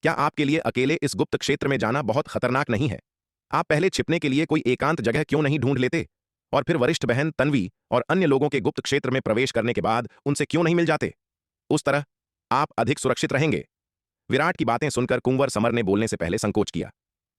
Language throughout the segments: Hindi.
क्या आपके लिए अकेले इस गुप्त क्षेत्र में जाना बहुत खतरनाक नहीं है? आप पहले छिपने के लिए कोई एकांत जगह क्यों नहीं ढूंढ लेते? और फिर वरिष्ठ बहन तन्वी और अन्य लोगों के गुप्त क्षेत्र में प्रवेश करने के बाद उनसे क्यों नहीं मिल जाते? उस तरह आप अधिक सुरक्षित रहेंगे। विराट की बातें सुनकर कुंवर समर ने बोलने से पहले संकोच किया।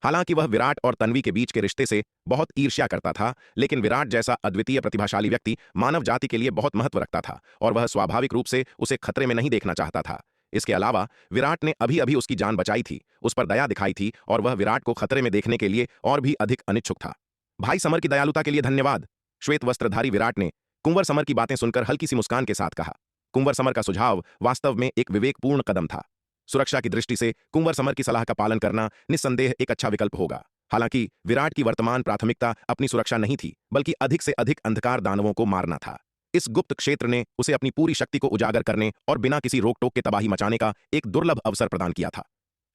हालांकि वह विराट और तन्वी के बीच के रिश्ते से बहुत ईर्ष्या करता था, लेकिन विराट जैसा अद्वितीय प्रतिभाशाली व्यक्ति मानव जाति के लिए बहुत महत्व रखता था और वह स्वाभाविक रूप से उसे खतरे में नहीं देखना चाहता था। इसके अलावा विराट ने अभी अभी उसकी जान बचाई थी, उस पर दया दिखाई थी और वह विराट को खतरे में देखने के लिए और भी अधिक अनिच्छुक था। भाई समर की दयालुता के लिए धन्यवाद, श्वेत वस्त्रधारी विराट ने कुंवर समर की बातें सुनकर हल्की सी मुस्कान के साथ कहा। कुंवर समर का सुझाव वास्तव में एक विवेकपूर्ण कदम था। सुरक्षा की दृष्टि से कुंवर समर की सलाह का पालन करना निस्संदेह एक अच्छा विकल्प होगा। हालांकि विराट की वर्तमान प्राथमिकता अपनी सुरक्षा नहीं थी, बल्कि अधिक से अधिक अंधकार दानवों को मारना था। इस गुप्त क्षेत्र ने उसे अपनी पूरी शक्ति को उजागर करने और बिना किसी रोक टोक के तबाही मचाने का एक दुर्लभ अवसर प्रदान किया था।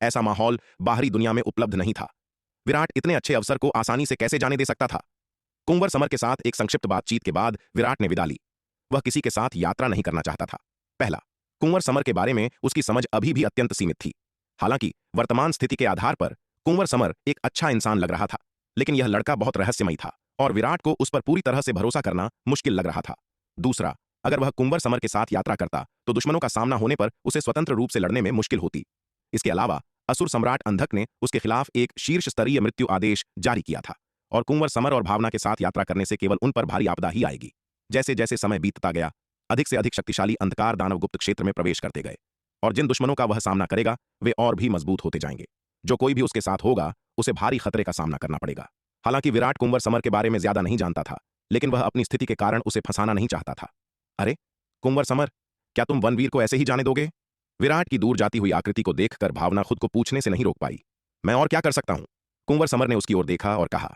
ऐसा माहौल बाहरी दुनिया में उपलब्ध नहीं था। विराट इतने अच्छे अवसर को आसानी से कैसे जाने दे सकता था? कुंवर समर के साथ एक संक्षिप्त बातचीत के बाद विराट ने विदा ली। वह किसी के साथ यात्रा नहीं करना चाहता था। पहला, कुंवर समर के बारे में उसकी समझ अभी भी अत्यंत सीमित थी। हालांकि वर्तमान स्थिति के आधार पर कुंवर समर एक अच्छा इंसान लग रहा था, लेकिन यह लड़का बहुत रहस्यमयी था और विराट को उस पर पूरी तरह से भरोसा करना मुश्किल लग रहा था। दूसरा, अगर वह कुंवर समर के साथ यात्रा करता तो दुश्मनों का सामना होने पर उसे स्वतंत्र रूप से लड़ने में मुश्किल होती। इसके अलावा असुर सम्राट अंधक ने उसके खिलाफ एक शीर्ष स्तरीय मृत्यु आदेश जारी किया था और कुंवर समर और भावना के साथ यात्रा करने से केवल उन पर भारी आपदा ही आएगी। जैसे जैसे समय बीतता गया, अधिक से अधिक शक्तिशाली अंधकार दानव गुप्त क्षेत्र में प्रवेश करते गए और जिन दुश्मनों का वह सामना करेगा वे और भी मजबूत होते जाएंगे। जो कोई भी उसके साथ होगा उसे भारी खतरे का सामना करना पड़ेगा। हालांकि विराट कुंवर समर के बारे में ज्यादा नहीं जानता था, लेकिन वह अपनी स्थिति के कारण उसे फंसाना नहीं चाहता था। अरे कुंवर समर, क्या तुम वनवीर को ऐसे ही जाने दोगे? विराट की दूर जाती हुई आकृति को देखकर भावना खुद को पूछने से नहीं रोक पाई। मैं और क्या कर सकता हूं? कुंवर समर ने उसकी ओर देखा और कहा,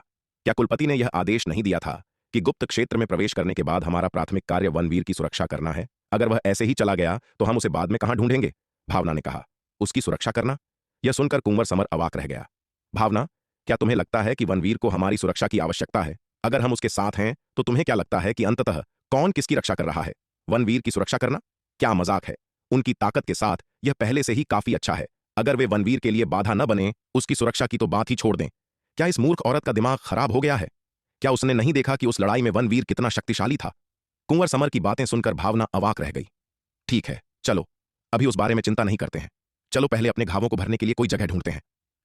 क्या कुलपति ने यह आदेश नहीं दिया था कि गुप्त क्षेत्र में प्रवेश करने के बाद हमारा प्राथमिक कार्य वनवीर की सुरक्षा करना है? अगर वह ऐसे ही चला गया तो हम उसे बाद में कहां ढूंढेंगे? भावना ने कहा। उसकी सुरक्षा करना? यह सुनकर कुंवर समर अवाक रह गया। भावना, क्या तुम्हें लगता है कि वनवीर को हमारी सुरक्षा की आवश्यकता है? अगर हम उसके साथ हैं तो तुम्हें क्या लगता है कि अंततः कौन किसकी रक्षा कर रहा है? वनवीर की सुरक्षा करना? क्या मजाक है? उनकी ताकत के साथ यह पहले से ही काफी अच्छा है। अगर वे वनवीर के लिए बाधा न बने, उसकी सुरक्षा की तो बात ही छोड़ दें। क्या इस मूर्ख औरत का दिमाग खराब हो गया है? क्या उसने नहीं देखा कि उस लड़ाई में वनवीर कितना शक्तिशाली था? कुंवर समर की बातें सुनकर भावना अवाक रह गई। ठीक है, चलो अभी उस बारे में चिंता नहीं करते हैं। चलो पहले अपने घावों को भरने के लिए कोई जगह ढूंढते हैं।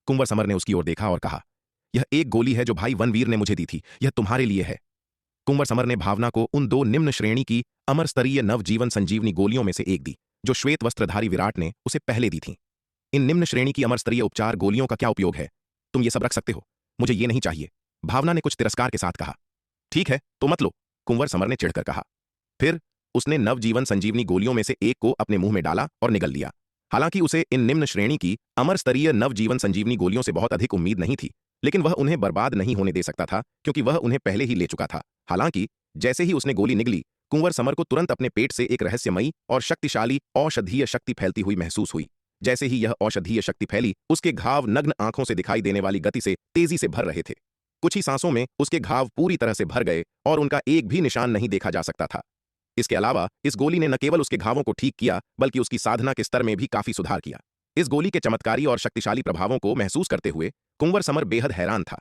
कुंवर समर ने उसकी ओर देखा और कहा, यह एक गोली है जो भाई वनवीर ने मुझे दी थी, यह तुम्हारे लिए है। कुंवर समर ने भावना को उन दो निम्न श्रेणी की अमर स्तरीय नवजीवन संजीवनी गोलियों में से एक दी जो श्वेत वस्त्रधारी विराट ने उसे पहले दी थी। इन निम्न श्रेणी की अमर स्तरीय उपचार गोलियों का क्या उपयोग है? तुम ये सब रख सकते हो, मुझे ये नहीं चाहिए, भावना ने कुछ तिरस्कार के साथ कहा। ठीक है तो मत लो, कुंवर समर ने चिढ़कर कहा। फिर उसने नवजीवन संजीवनी गोलियों में से एक को अपने मुंह में डाला और निगल लिया। हालांकि उसे इन निम्न श्रेणी की अमर स्तरीय नवजीवन संजीवनी गोलियों से बहुत अधिक उम्मीद नहीं थी, लेकिन वह उन्हें बर्बाद नहीं होने दे सकता था क्योंकि वह उन्हें पहले ही ले चुका था। हालांकि जैसे ही उसने गोली निगली, कुंवर समर को तुरंत अपने पेट से एक रहस्यमयी और शक्तिशाली औषधीय शक्ति फैलती हुई महसूस हुई। जैसे ही यह औषधीय शक्ति फैली, उसके घाव नग्न आंखों से दिखाई देने वाली गति से तेजी से भर रहे थे। कुछ ही सांसों में उसके घाव पूरी तरह से भर गए और उनका एक भी निशान नहीं देखा जा सकता था। इसके अलावा इस गोली ने न केवल उसके घावों को ठीक किया, बल्कि उसकी साधना के स्तर में भी काफी सुधार किया। इस गोली के चमत्कारी और शक्तिशाली प्रभावों को महसूस करते हुए कुंवर समर बेहद हैरान था।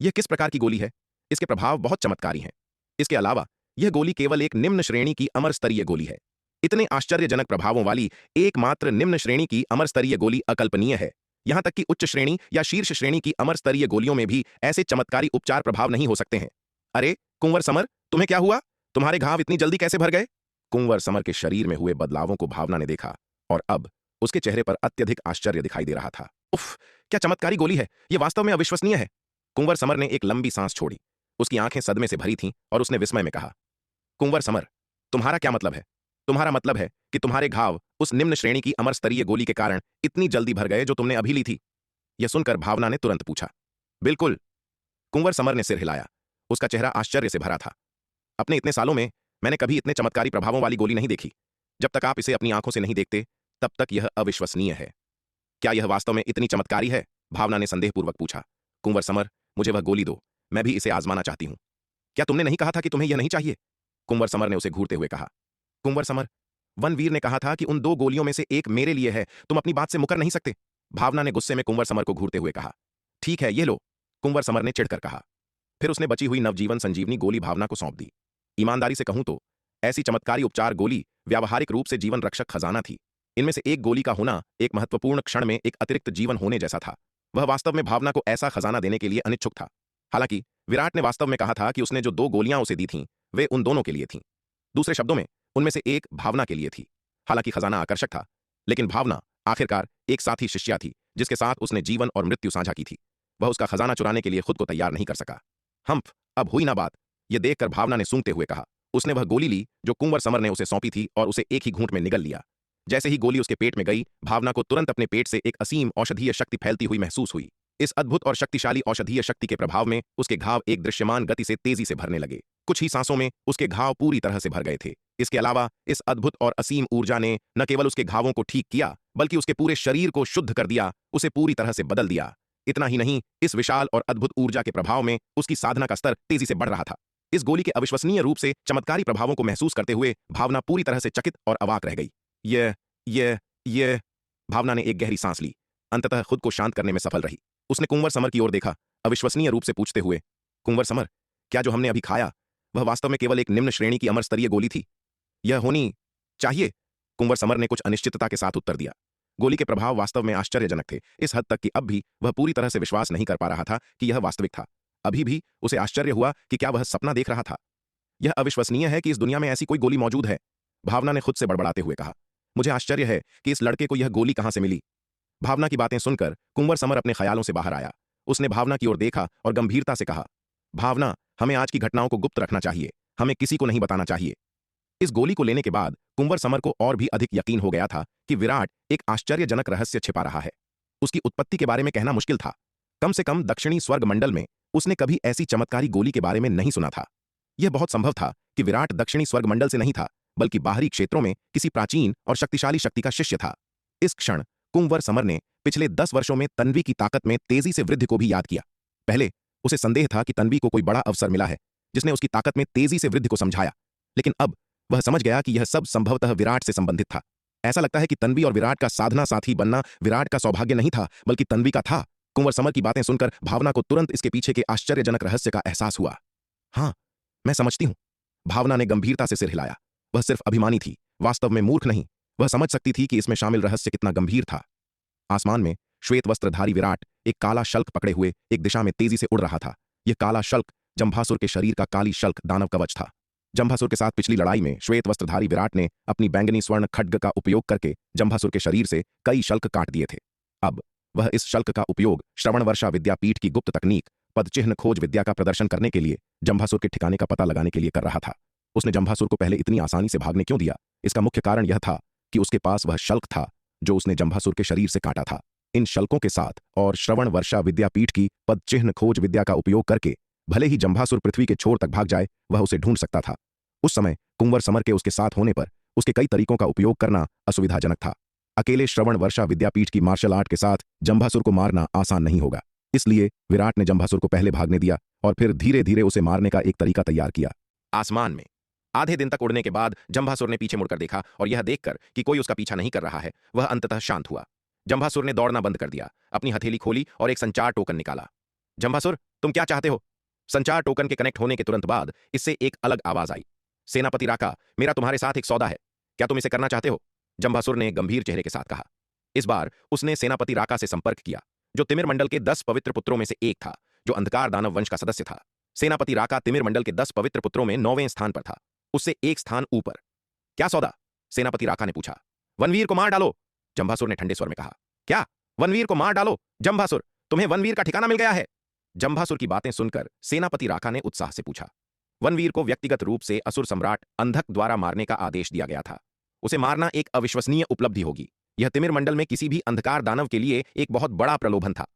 यह किस प्रकार की गोली है? इसके प्रभाव बहुत चमत्कारी हैं। इसके अलावा यह गोली केवल एक निम्न श्रेणी की अमर स्तरीय गोली है। इतने आश्चर्यजनक प्रभावों वाली एकमात्र निम्न श्रेणी की अमर स्तरीय गोली अकल्पनीय है। यहां तक कि उच्च श्रेणी या शीर्ष श्रेणी की अमर स्तरीय गोलियों में भी ऐसे चमत्कारी उपचार प्रभाव नहीं हो सकते हैं। अरे कुंवर समर, तुम्हें क्या हुआ? तुम्हारे घाव इतनी जल्दी कैसे भर गए? कुंवर समर के शरीर में हुए बदलावों को भावना ने देखा और अब उसके चेहरे पर अत्यधिक आश्चर्य दिखाई दे रहा था। उफ, क्या चमत्कारी गोली है! यह वास्तव में अविश्वसनीय है। कुंवर समर ने एक लंबी सांस छोड़ी। उसकी आंखें सदमे से भरी थीं और उसने विस्मय में कहा, कुंवर समर, तुम्हारा क्या मतलब है? तुम्हारा मतलब है कि तुम्हारे घाव उस निम्न श्रेणी की अमर स्तरीय गोली के कारण इतनी जल्दी भर गए जो तुमने अभी ली थी? यह सुनकर भावना ने तुरंत पूछा। बिल्कुल। कुंवर समर ने सिर हिलाया। उसका चेहरा आश्चर्य से भरा था। अपने इतने सालों में मैंने कभी इतने चमत्कारी प्रभावों वाली गोली नहीं देखी। जब तक आप इसे अपनी आंखों से नहीं देखते, तब तक यह अविश्वसनीय है। क्या यह वास्तव में इतनी चमत्कारी है? भावना ने संदेहपूर्वक पूछा। कुंवर समर, मुझे वह गोली दो, मैं भी इसे आजमाना चाहती हूं। क्या तुमने नहीं कहा था कि तुम्हें यह नहीं चाहिए? कुंवर समर ने उसे घूरते हुए कहा। कुंवर समर, वनवीर ने कहा था कि उन दो गोलियों में से एक मेरे लिए है, तुम अपनी बात से मुकर नहीं सकते। भावना ने गुस्से में कुंवर समर को घूरते हुए कहा। ठीक है, ये लो, कुंवर समर ने चिढ़कर कहा। फिर उसने बची हुई नवजीवन संजीवनी गोली भावना को सौंप दी। ईमानदारी से कहूं तो ऐसी चमत्कारी उपचार गोली व्यावहारिक रूप से जीवन रक्षक खजाना थी। इनमें से एक गोली का होना एक महत्वपूर्ण क्षण में एक अतिरिक्त जीवन होने जैसा था। वह वास्तव में भावना को ऐसा खजाना देने के लिए अनिच्छुक था। हालांकि विराट ने वास्तव में कहा था कि उसने जो 2 गोलियां उसे दी थीं वे उन दोनों के लिए थीं। दूसरे शब्दों में उनमें से एक भावना के लिए थी। हालांकि खजाना आकर्षक था, लेकिन भावना आखिरकार एक साथी शिष्या थी जिसके साथ उसने जीवन और मृत्यु साझा की थी। वह उसका खजाना चुराने के लिए खुद को तैयार नहीं कर सका। हम्फ, अब हुई ना बात, यह देखकर भावना ने सूंघते हुए कहा। उसने वह गोली ली जो कुंवर समर ने उसे सौंपी थी और उसे एक ही घूंट में निगल लिया। जैसे ही गोली उसके पेट में गई, भावना को तुरंत अपने पेट से एक असीम औषधीय शक्ति फैलती हुई महसूस हुई। इस अद्भुत और शक्तिशाली औषधीय शक्ति के प्रभाव में उसके घाव एक दृश्यमान गति से तेजी से भरने लगे। कुछ ही सांसों में उसके घाव पूरी तरह से भर गए थे। इसके अलावा इस अद्भुत और असीम ऊर्जा ने न केवल उसके घावों को ठीक किया, बल्कि उसके पूरे शरीर को शुद्ध कर दिया, उसे पूरी तरह से बदल दिया। इतना ही नहीं, इस विशाल और अद्भुत ऊर्जा के प्रभाव में उसकी साधना का स्तर तेजी से बढ़ रहा था। इस गोली के अविश्वसनीय रूप से चमत्कारी प्रभावों को महसूस करते हुए भावना पूरी तरह से चकित और अवाक रह गई। ये भावना ने एक गहरी सांस ली। अंततः खुद को शांत करने में सफल रही। उसने कुंवर समर की ओर देखा, अविश्वसनीय रूप से पूछते हुए, कुंवर समर, क्या जो हमने अभी खाया वह वास्तव में केवल एक निम्न श्रेणी की अमर स्तरीय गोली थी? यह होनी चाहिए। कुंवर समर ने कुछ अनिश्चितता के साथ उत्तर दिया। गोली के प्रभाव वास्तव में आश्चर्यजनक थे, इस हद तक कि अब भी वह पूरी तरह से विश्वास नहीं कर पा रहा था कि यह वास्तविक था। अभी भी उसे आश्चर्य हुआ कि क्या वह सपना देख रहा था। यह अविश्वसनीय है कि इस दुनिया में ऐसी कोई गोली मौजूद है, भावना ने खुद से बड़बड़ाते हुए कहा। मुझे आश्चर्य है कि इस लड़के को यह गोली कहां से मिली। भावना की बातें सुनकर कुंवर समर अपने ख्यालों से बाहर आया। उसने भावना की ओर देखा और गंभीरता से कहा, भावना, हमें आज की घटनाओं को गुप्त रखना चाहिए, हमें किसी को नहीं बताना चाहिए। इस गोली को लेने के बाद कुंवर समर को और भी अधिक यकीन हो गया था कि विराट एक आश्चर्यजनक रहस्य छिपा रहा है। उसकी उत्पत्ति के बारे में कहना मुश्किल था। कम से कम दक्षिणी स्वर्ग मंडल में उसने कभी ऐसी चमत्कारी गोली के बारे में नहीं सुना था। यह बहुत संभव था कि विराट दक्षिणी स्वर्ग मंडल से नहीं था, बल्कि बाहरी क्षेत्रों में किसी प्राचीन और शक्तिशाली शक्ति का शिष्य था। इस क्षण कुंवर समर ने पिछले 10 वर्षों में तन्वी की ताकत में तेजी से वृद्धि को भी याद किया। पहले उसे संदेह था कि तन्वी को कोई बड़ा अवसर मिला है जिसने उसकी ताकत में तेजी से वृद्धि को समझाया, लेकिन अब वह समझ गया कि यह सब संभवतः विराट से संबंधित था। ऐसा लगता है कि तन्वी और विराट का साधना साथी बनना विराट का सौभाग्य नहीं था, बल्कि तन्वी का था। कुंवर समर की बातें सुनकर भावना को तुरंत इसके पीछे के आश्चर्यजनक रहस्य का एहसास हुआ। हाँ, मैं समझती हूं, भावना ने गंभीरता से सिर हिलाया। वह सिर्फ अभिमानी थी, वास्तव में मूर्ख नहीं। वह समझ सकती थी कि इसमें शामिल रहस्य कितना गंभीर था। आसमान में श्वेत वस्त्रधारी विराट एक काला शल्क पकड़े हुए एक दिशा में तेजी से उड़ रहा था। यह काला शल्क जंभासुर के शरीर का काली शल्क दानव कवच था। जंभासुर के साथ पिछली लड़ाई में श्वेत वस्त्रधारी विराट ने अपनी बैंगनी स्वर्ण खड्ग का उपयोग करके जंभासुर के शरीर से कई शल्क काट दिए थे। अब वह इस शल्क का उपयोग श्रवण वर्षा विद्यापीठ की गुप्त तकनीक पदचिह्न खोज विद्या का प्रदर्शन करने के लिए जंभासुर के ठिकाने का पता लगाने के लिए कर रहा था। उसने जंभासुर को पहले इतनी आसानी से भागने क्यों दिया? इसका मुख्य कारण यह था कि उसके पास वह शल्क था जो उसने जंभासुर के शरीर से काटा था। इन शल्कों के साथ और श्रवण वर्षा विद्यापीठ की पदचिह्न खोज विद्या का उपयोग करके भले ही जंभासुर पृथ्वी के छोर तक भाग जाए, वह उसे ढूंढ सकता था। उस समय कुंवर समर के उसके साथ होने पर उसके कई तरीकों का उपयोग करना असुविधाजनक था। अकेले श्रवण वर्षा विद्यापीठ की मार्शल आर्ट के साथ जंभासुर को मारना आसान नहीं होगा। इसलिए विराट ने जंभासुर को पहले भागने दिया और फिर धीरे धीरे उसे मारने का एक तरीका तैयार किया। आसमान में आधे दिन तक उड़ने के बाद जंभासुर ने पीछे मुड़कर देखा और यह देखकर कि कोई उसका पीछा नहीं कर रहा है, वह अंततः शांत हुआ। जंभासुर ने दौड़ना बंद कर दिया, अपनी हथेली खोली और एक संचार टोकन निकाला। जंभासुर, तुम क्या चाहते हो? संचार टोकन के कनेक्ट होने के तुरंत बाद इससे एक अलग आवाज आई। सेनापति राका, मेरा तुम्हारे साथ एक सौदा है, क्या तुम इसे करना चाहते हो? जंभासुर ने गंभीर चेहरे के साथ कहा। इस बार उसने सेनापति राका से संपर्क किया, जो तिमिर मंडल के 10 पवित्र पुत्रों में से एक था, जो अंधकार दानव वंश का सदस्य था। सेनापति राका तिमिर मंडल के 10 पवित्र पुत्रों में 9वें स्थान पर था, उससे एक स्थान ऊपर। क्या सौदा? सेनापति राका ने पूछा। वनवीर को मार डालो, जंभासुर ने ठंडे स्वर में कहा। क्या? वनवीर को मार डालो? जंभासुर, तुम्हें वनवीर का ठिकाना मिल गया है? जंभासुर की बातें सुनकर सेनापति राका ने उत्साह से पूछा। वनवीर को व्यक्तिगत रूप से असुर सम्राट अंधक द्वारा मारने का आदेश दिया गया था। उसे मारना एक अविश्वसनीय उपलब्धि होगी। यह तिमिर मंडल में किसी भी अंधकार दानव के लिए एक बहुत बड़ा प्रलोभन था।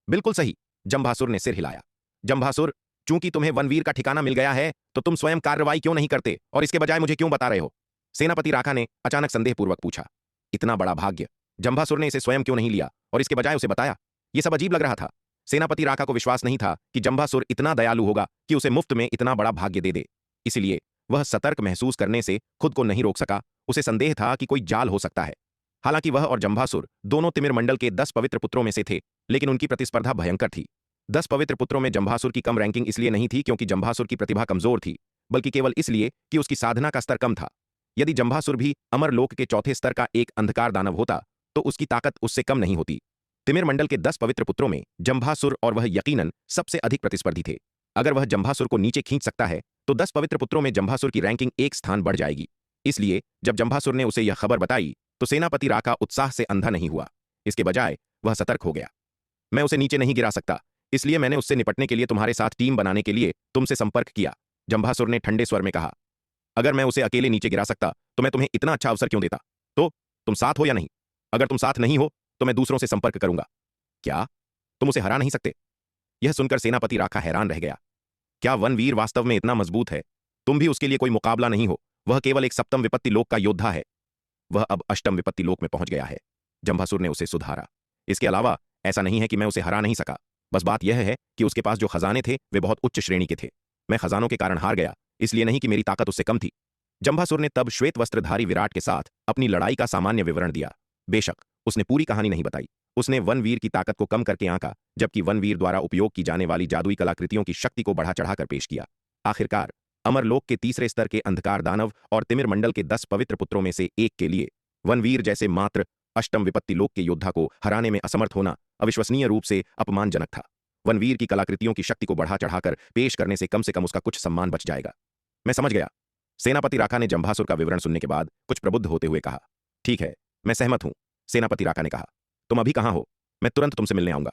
बिल्कुल सही, जंभासुर ने सिर हिलाया। जंभासुर, चूंकि तुम्हें वनवीर का ठिकाना मिल गया है, तो तुम स्वयं कार्रवाई क्यों नहीं करते और इसके बजाय मुझे क्यों बता रहे हो? सेनापति राका ने अचानक संदेहपूर्वक पूछा। इतना बड़ा भाग्य, जंभासुर ने इसे स्वयं क्यों नहीं लिया और इसके बजाय उसे बताया? यह सब अजीब लग रहा था। सेनापति राका को विश्वास नहीं था कि जंभासुर इतना दयालु होगा कि उसे मुफ्त में इतना बड़ा भाग्य दे दे। इसलिए वह सतर्क महसूस करने से खुद को नहीं रोक सका। उसे संदेह था कि कोई जाल हो सकता है। हालांकि वह और जंभासुर दोनों तिमिर मंडल के 10 पवित्र पुत्रों में से थे, लेकिन उनकी प्रतिस्पर्धा भयंकर थी। 10 पवित्र पुत्रों में जंभासुर की कम रैंकिंग इसलिए नहीं थी क्योंकि जंभासुर की प्रतिभा कमजोर थी, बल्कि केवल इसलिए कि उसकी साधना का स्तर कम था। यदि जंभासुर भी अमरलोक के चौथे स्तर का एक अंधकार दानव होता तो उसकी ताकत उससे कम नहीं होती। तिमिर मंडल के 10 पवित्र पुत्रों में जंभासुर और वह यकीनन सबसे अधिक प्रतिस्पर्धी थे। अगर वह जंभासुर को नीचे खींच सकता है तो 10 पवित्र पुत्रों में जंभासुर की रैंकिंग एक स्थान बढ़ जाएगी। इसलिए जब जंभासुर ने उसे यह खबर बताई तो सेनापति राका उत्साह से अंधा नहीं हुआ, इसके बजाय वह सतर्क हो गया। मैं उसे नीचे नहीं गिरा सकता, इसलिए मैंने उससे निपटने के लिए तुम्हारे साथ टीम बनाने के लिए तुमसे संपर्क किया, जंभासुर ने ठंडे स्वर में कहा। अगर मैं उसे अकेले नीचे गिरा सकता तो मैं तुम्हें इतना अच्छा अवसर क्यों देता? तो तुम साथ हो या नहीं? अगर तुम साथ नहीं हो तो मैं दूसरों से संपर्क करूंगा। क्या तुम उसे हरा नहीं सकते? यह सुनकर सेनापति राका हैरान रह गया। क्या वनवीर वास्तव में इतना मजबूत है? तुम भी उसके लिए कोई मुकाबला नहीं हो, वह केवल एक सप्तम विपत्ति लोक का योद्धा है। वह अब अष्टम विपत्ति लोक में पहुंच गया है, जंभासुर ने उसे सुधारा। इसके अलावा ऐसा नहीं है कि मैं उसे हरा नहीं सका, बस बात यह है कि उसके पास जो खजाने थे वे बहुत उच्च श्रेणी के थे। मैं खजानों के कारण हार गया, इसलिए नहीं कि मेरी ताकत उससे कम थी। जंभासुर ने तब श्वेत वस्त्रधारी विराट के साथ अपनी लड़ाई का सामान्य विवरण दिया। बेशक उसने पूरी कहानी नहीं बताई। उसने वनवीर की ताकत को कम करके आंका, जबकि वनवीर द्वारा उपयोग की जाने वाली जादुई कलाकृतियों की शक्ति को बढ़ा चढ़ाकर पेश किया। आखिरकार अमरलोक के तीसरे स्तर के अंधकार दानव और तिमिर मंडल के 10 पवित्र पुत्रों में से एक के लिए वनवीर जैसे मात्र अष्टम विपत्ति लोक के योद्धा को हराने में असमर्थ होना अविश्वसनीय रूप से अपमानजनक था। वनवीर की कलाकृतियों की शक्ति को बढ़ा चढ़ाकर पेश करने से कम उसका कुछ सम्मान बच जाएगा। मैं समझ गया, सेनापति राका ने जंभासुर का विवरण सुनने के बाद कुछ प्रबुद्ध होते हुए कहा। ठीक है, मैं सहमत हूं, सेनापति राका ने कहा। तुम अभी कहां हो? मैं तुरंत तुमसे मिलने आऊंगा।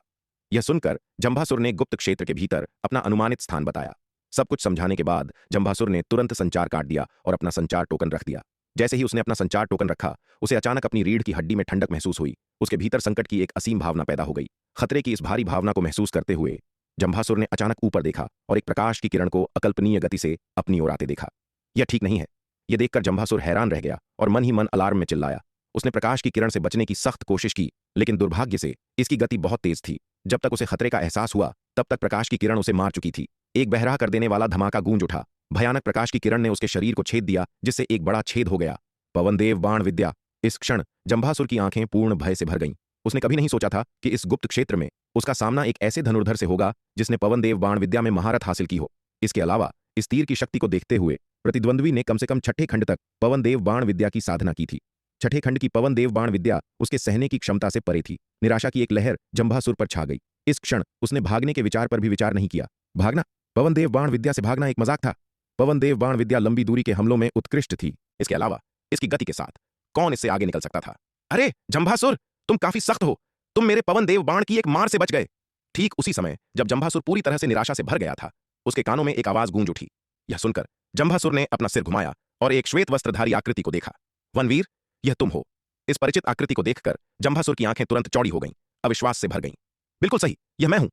यह सुनकर जंभासुर ने गुप्त क्षेत्र के भीतर अपना अनुमानित स्थान बताया। सब कुछ समझाने के बाद जंभासुर ने तुरंत संचार काट दिया और अपना संचार टोकन रख दिया। जैसे ही उसने अपना संचार टोकन रखा, उसे अचानक अपनी रीढ़ की हड्डी में ठंडक महसूस हुई। उसके भीतर संकट की एक असीम भावना पैदा हो गई। खतरे की इस भारी भावना को महसूस करते हुए जंभासुर ने अचानक ऊपर देखा और एक प्रकाश की किरण को अकल्पनीय गति से अपनी ओर आते देखा। यह ठीक नहीं है। यह देखकर जंभासुर हैरान रह गया और मन ही मन अलार्म में चिल्लाया। उसने प्रकाश की किरण से बचने की सख्त कोशिश की, लेकिन दुर्भाग्य से इसकी गति बहुत तेज थी। जब तक उसे खतरे का एहसास हुआ तब तक प्रकाश की किरण उसे मार चुकी थी। एक बहरा कर देने वाला धमाका गूंज उठा। भयानक प्रकाश की किरण ने उसके शरीर को छेद दिया, जिससे एक बड़ा छेद हो गया। पवनदेव बाण विद्या। इस क्षण जंभासुर की आंखें पूर्ण भय से भर गईं। उसने कभी नहीं सोचा था कि इस गुप्त क्षेत्र में उसका सामना एक ऐसे धनुर्धर से होगा जिसने पवनदेव बाण विद्या में महारत हासिल की हो। इसके अलावा इस तीर की शक्ति को देखते हुए प्रतिद्वंद्वी ने कम से कम छठे खंड तक पवनदेव बाण विद्या की साधना की थी। छठे खंड की पवनदेव बाण विद्या उसके सहने की क्षमता से परे थी। निराशा की एक लहर जंभासुर पर छा गई। इस क्षण उसने भागने के विचार पर भी विचार नहीं किया। भागना? पवनदेव बाण विद्या से भागना एक मजाक था। पवनदेव बाण विद्या लंबी दूरी के हमलों में उत्कृष्ट थी। इसके अलावा इसकी गति के साथ कौन इससे आगे निकल सकता था? अरे जंभासुर, तुम काफी सख्त हो। तुम मेरे पवनदेव बाण की एक मार से बच गए। ठीक उसी समय जब जंभासुर पूरी तरह से निराशा से भर गया था, उसके कानों में एक आवाज गूंज उठी। यह सुनकर जंभासुर ने अपना सिर घुमाया और एक श्वेत वस्त्रधारी आकृति को देखा। वनवीर, यह तुम हो? इस परिचित आकृति को देखकर जंभासुर की आंखें तुरंत चौड़ी हो गईं, अविश्वास से भर गईं। बिल्कुल सही, यह मैं हूं।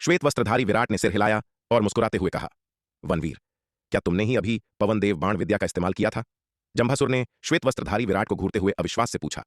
श्वेत वस्त्रधारी विराट ने सिर हिलाया और मुस्कुराते हुए कहा। वनवीर, क्या तुमने ही अभी पवनदेव बाण विद्या का इस्तेमाल किया था? जंभासुर ने श्वेत वस्त्रधारी विराट को घूरते हुए अविश्वास से पूछा।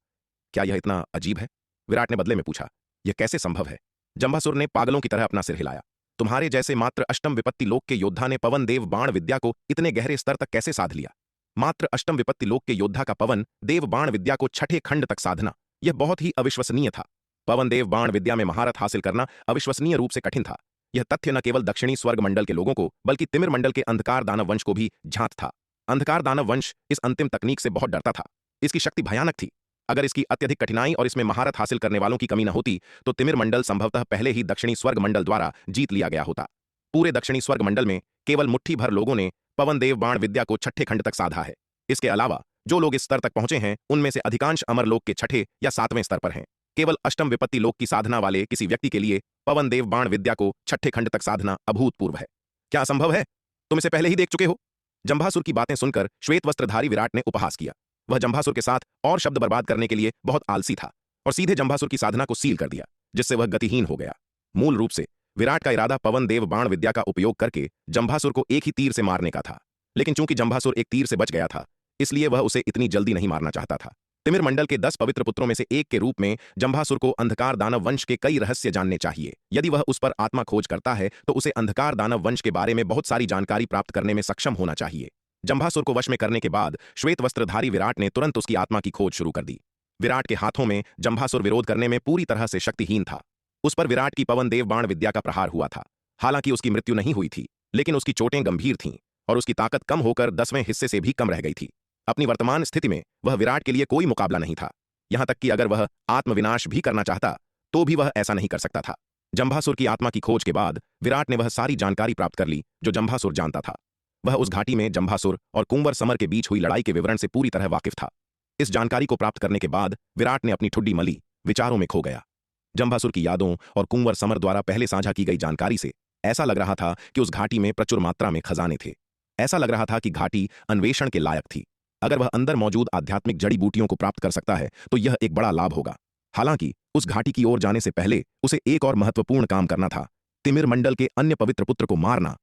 क्या यह इतना अजीब है? विराट ने बदले में पूछा। यह कैसे संभव है? जंभासुर ने पागलों की तरह अपना सिर हिलाया। तुम्हारे जैसे मात्र अष्टम विपत्ति लोक के योद्धा ने पवनदेव बाण विद्या को इतने गहरे स्तर तक कैसे साध लिया? मात्र अष्टम विपत्ति लोक के योद्धा का पवन देव बाण विद्या को छठे खंड तक साधना, यह बहुत ही अविश्वसनीय था। पवनदेव बाण विद्या में महारत हासिल करना अविश्वसनीय रूप से कठिन था। यह तथ्य न केवल दक्षिणी स्वर्ग मंडल के लोगों को बल्कि तिमिर मंडल के अंधकार दानव वंश को भी झांत था। अंधकार दानव वंश इस अंतिम तकनीक से बहुत डरता था। इसकी शक्ति भयानक थी। अगर इसकी अत्यधिक कठिनाई और इसमें महारत हासिल करने वालों की कमी न होती तो तिमिर मंडल संभवतः पहले ही दक्षिणी स्वर्ग मंडल द्वारा जीत लिया गया होता। पूरे दक्षिणी स्वर्ग मंडल में केवल मुट्ठी भर लोगों ने पवनदेव बाण विद्या को छठे खंड तक साधा है। इसके अलावा जो लोग इस स्तर तक पहुंचे हैं उनमें से अधिकांश अमरलोक के छठे या सातवें स्तर पर हैं। केवल अष्टम विपत्ति लोक की साधना वाले किसी व्यक्ति के लिए पवनदेव बाण विद्या को छठे खंड तक साधना अभूतपूर्व है। क्या असंभव है? तुम इसे पहले ही देख चुके हो? जंभासुर की बातें सुनकर श्वेत वस्त्रधारी विराट ने उपहास किया। वह जंभासुर के साथ और शब्द बर्बाद करने के लिए बहुत आलसी था और सीधे जंभासुर की साधना को सील कर दिया, जिससे वह गतिहीन हो गया। मूल रूप से विराट का इरादा पवनदेव बाण विद्या का उपयोग करके जंभासुर को एक ही तीर से मारने का था, लेकिन चूंकि जंभासुर एक तीर से बच गया था इसलिए वह उसे इतनी जल्दी नहीं मारना चाहता था। तिमिर मंडल के 10 पवित्र पुत्रों में से एक के रूप में जंभासुर को अंधकार दानव वंश के कई रहस्य जानने चाहिए। यदि वह उस पर आत्मा खोज करता है तो उसे अंधकार दानव वंश के बारे में बहुत सारी जानकारी प्राप्त करने में सक्षम होना चाहिए। जंभासुर को वश में करने के बाद श्वेत वस्त्रधारी विराट ने तुरंत उसकी आत्मा की खोज शुरू कर दी। विराट के हाथों में जंभासुर विरोध करने में पूरी तरह से शक्तिहीन था। उस पर विराट की पवन देव बाण विद्या का प्रहार हुआ था। हालांकि उसकी मृत्यु नहीं हुई थी, लेकिन उसकी चोटें गंभीर थीं और उसकी ताकत कम होकर 10वें हिस्से से भी कम रह गई थी। अपनी वर्तमान स्थिति में वह विराट के लिए कोई मुकाबला नहीं था। यहां तक कि अगर वह आत्मविनाश भी करना चाहता तो भी वह ऐसा नहीं कर सकता था। जंभासुर की आत्मा की खोज के बाद विराट ने वह सारी जानकारी प्राप्त कर ली जो जंभासुर जानता था। वह उस घाटी में जंभासुर और कुंवर समर के बीच हुई लड़ाई के विवरण से पूरी तरह वाकिफ था। इस जानकारी को प्राप्त करने के बाद विराट ने अपनी ठुड्डी मली, विचारों में खो गया। जंभासुर की यादों और कुंवर समर द्वारा पहले साझा की गई जानकारी से ऐसा लग रहा था कि उस घाटी में प्रचुर मात्रा में खजाने थे। ऐसा लग रहा था कि घाटी अन्वेषण के लायक थी। अगर वह अंदर मौजूद आध्यात्मिक जड़ी बूटियों को प्राप्त कर सकता है तो यह एक बड़ा लाभ होगा। हालांकि उस घाटी की ओर जाने से पहले उसे एक और महत्वपूर्ण काम करना था, तिमिर मंडल के अन्य पवित्र पुत्र को मारना।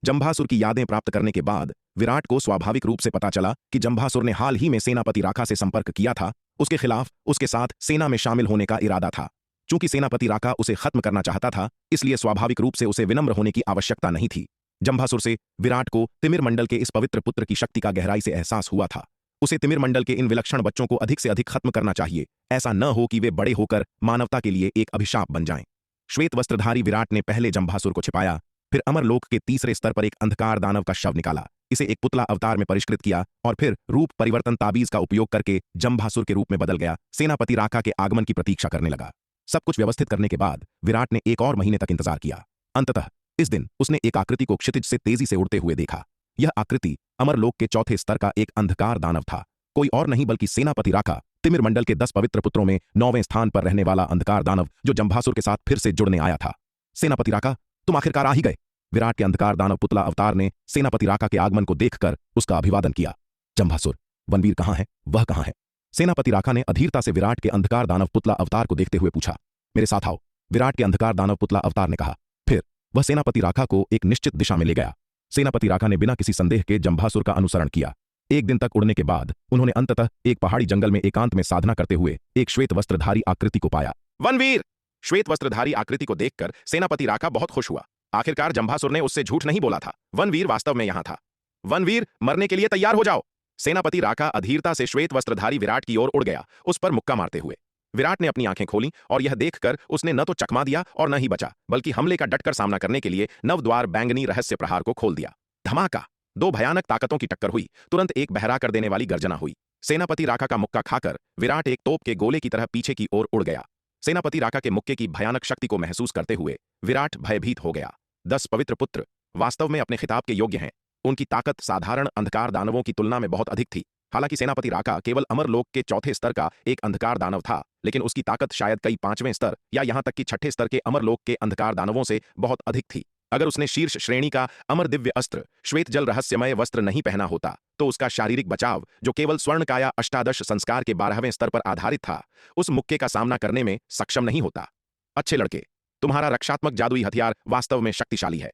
जंभासुर की यादें प्राप्त करने के बाद विराट को स्वाभाविक रूप से पता चला कि जंभासुर ने हाल ही में सेनापति राका से संपर्क किया था। उसके खिलाफ उसके साथ सेना में शामिल होने का इरादा था। चूंकि सेनापति राका उसे खत्म करना चाहता था, इसलिए स्वाभाविक रूप से उसे विनम्र होने की आवश्यकता नहीं थी। जंभासुर से विराट को तिमिर मंडल के इस पवित्र पुत्र की शक्ति का गहराई से एहसास हुआ था। उसे तिमिर मंडल के इन विलक्षण बच्चों को अधिक से अधिक खत्म करना चाहिए। ऐसा न हो कि वे बड़े होकर मानवता के लिए एक अभिशाप बन जाएं। श्वेत वस्त्रधारी विराट ने पहले जंभासुर को छिपाया, फिर अमरलोक के तीसरे स्तर पर एक अंधकार दानव का शव निकाला, इसे एक पुतला अवतार में परिष्कृत किया और फिर रूप परिवर्तन ताबीज का उपयोग करके जंभासुर के रूप में बदल गया। सेनापति राका के आगमन की प्रतीक्षा करने लगा। सब कुछ व्यवस्थित करने के बाद विराट ने एक और महीने तक इंतजार किया। अंततः इस दिन उसने एक आकृति को क्षितिज से तेजी से उड़ते हुए देखा। यह आकृति अमरलोक के चौथे स्तर का एक अंधकार दानव था, कोई और नहीं बल्कि सेनापति राका, तिमिर मंडल के 10 पवित्र पुत्रों में 9वें स्थान पर रहने वाला अंधकार दानव जो जंभासुर के साथ फिर से जुड़ने आया था। सेनापति राका, तुम आखिरकार आ ही गए। विराट के अंधकार दानव पुतला अवतार ने सेनापति राका के आगमन को देखकर उसका अभिवादन किया। जंभासुर, वनवीर कहां है, वह कहां है? सेनापति राका ने अधीरता से विराट के अंधकार दानव पुतला अवतार को देखते हुए पूछा। मेरे साथ आओ, विराट के अंधकार दानव पुतला अवतार ने कहा। फिर वह सेनापति राका को एक निश्चित दिशा में ले गया। सेनापति राका ने बिना किसी संदेह के जंभासुर का अनुसरण किया। एक दिन तक उड़ने के बाद उन्होंने अंततः एक पहाड़ी जंगल में एकांत में साधना करते हुए एक श्वेत वस्त्रधारी आकृति को पाया। वनवीर! श्वेत वस्त्रधारी आकृति को देखकर सेनापति राका बहुत खुश हुआ। आखिरकार जंभासुर ने उससे झूठ नहीं बोला था। वनवीर वास्तव में यहां था। वनवीर, मरने के लिए तैयार हो जाओ। सेनापति राका अधीरता से श्वेत वस्त्रधारी विराट की ओर उड़ गया, उस पर मुक्का मारते हुए। विराट ने अपनी आंखें खोली और यह देखकर उसने न तो चकमा दिया और न ही बचा, बल्कि हमले का डटकर सामना करने के लिए नवद्वार बैंगनी रहस्य प्रहार को खोल दिया। धमाका! दो भयानक ताकतों की टक्कर हुई। तुरंत एक बहरा कर देने वाली गर्जना हुई। सेनापति राका का मुक्का खाकर विराट एक तोप के गोले की तरह पीछे की ओर उड़ गया। सेनापति राका के मुक्के की भयानक शक्ति को महसूस करते हुए विराट भयभीत हो गया। 10 पवित्र पुत्र वास्तव में अपने खिताब के योग्य हैं। उनकी ताकत साधारण अंधकार दानवों की तुलना में बहुत अधिक थी। हालांकि सेनापति राका केवल अमरलोक के चौथे स्तर का एक अंधकार दानव था, लेकिन उसकी ताकत शायद कई 5वें स्तर या यहां तक कि 6ठे स्तर के अमरलोक के अंधकार दानवों से बहुत अधिक थी। अगर उसने शीर्ष श्रेणी का अमर दिव्य अस्त्र श्वेत जल रहस्यमय वस्त्र नहीं पहना होता तो उसका शारीरिक बचाव, जो केवल स्वर्ण काया अष्टादश संस्कार के 12वें स्तर पर आधारित था, उस मुक्के का सामना करने में सक्षम नहीं होता। अच्छे लड़के, तुम्हारा रक्षात्मक जादुई हथियार वास्तव में शक्तिशाली है।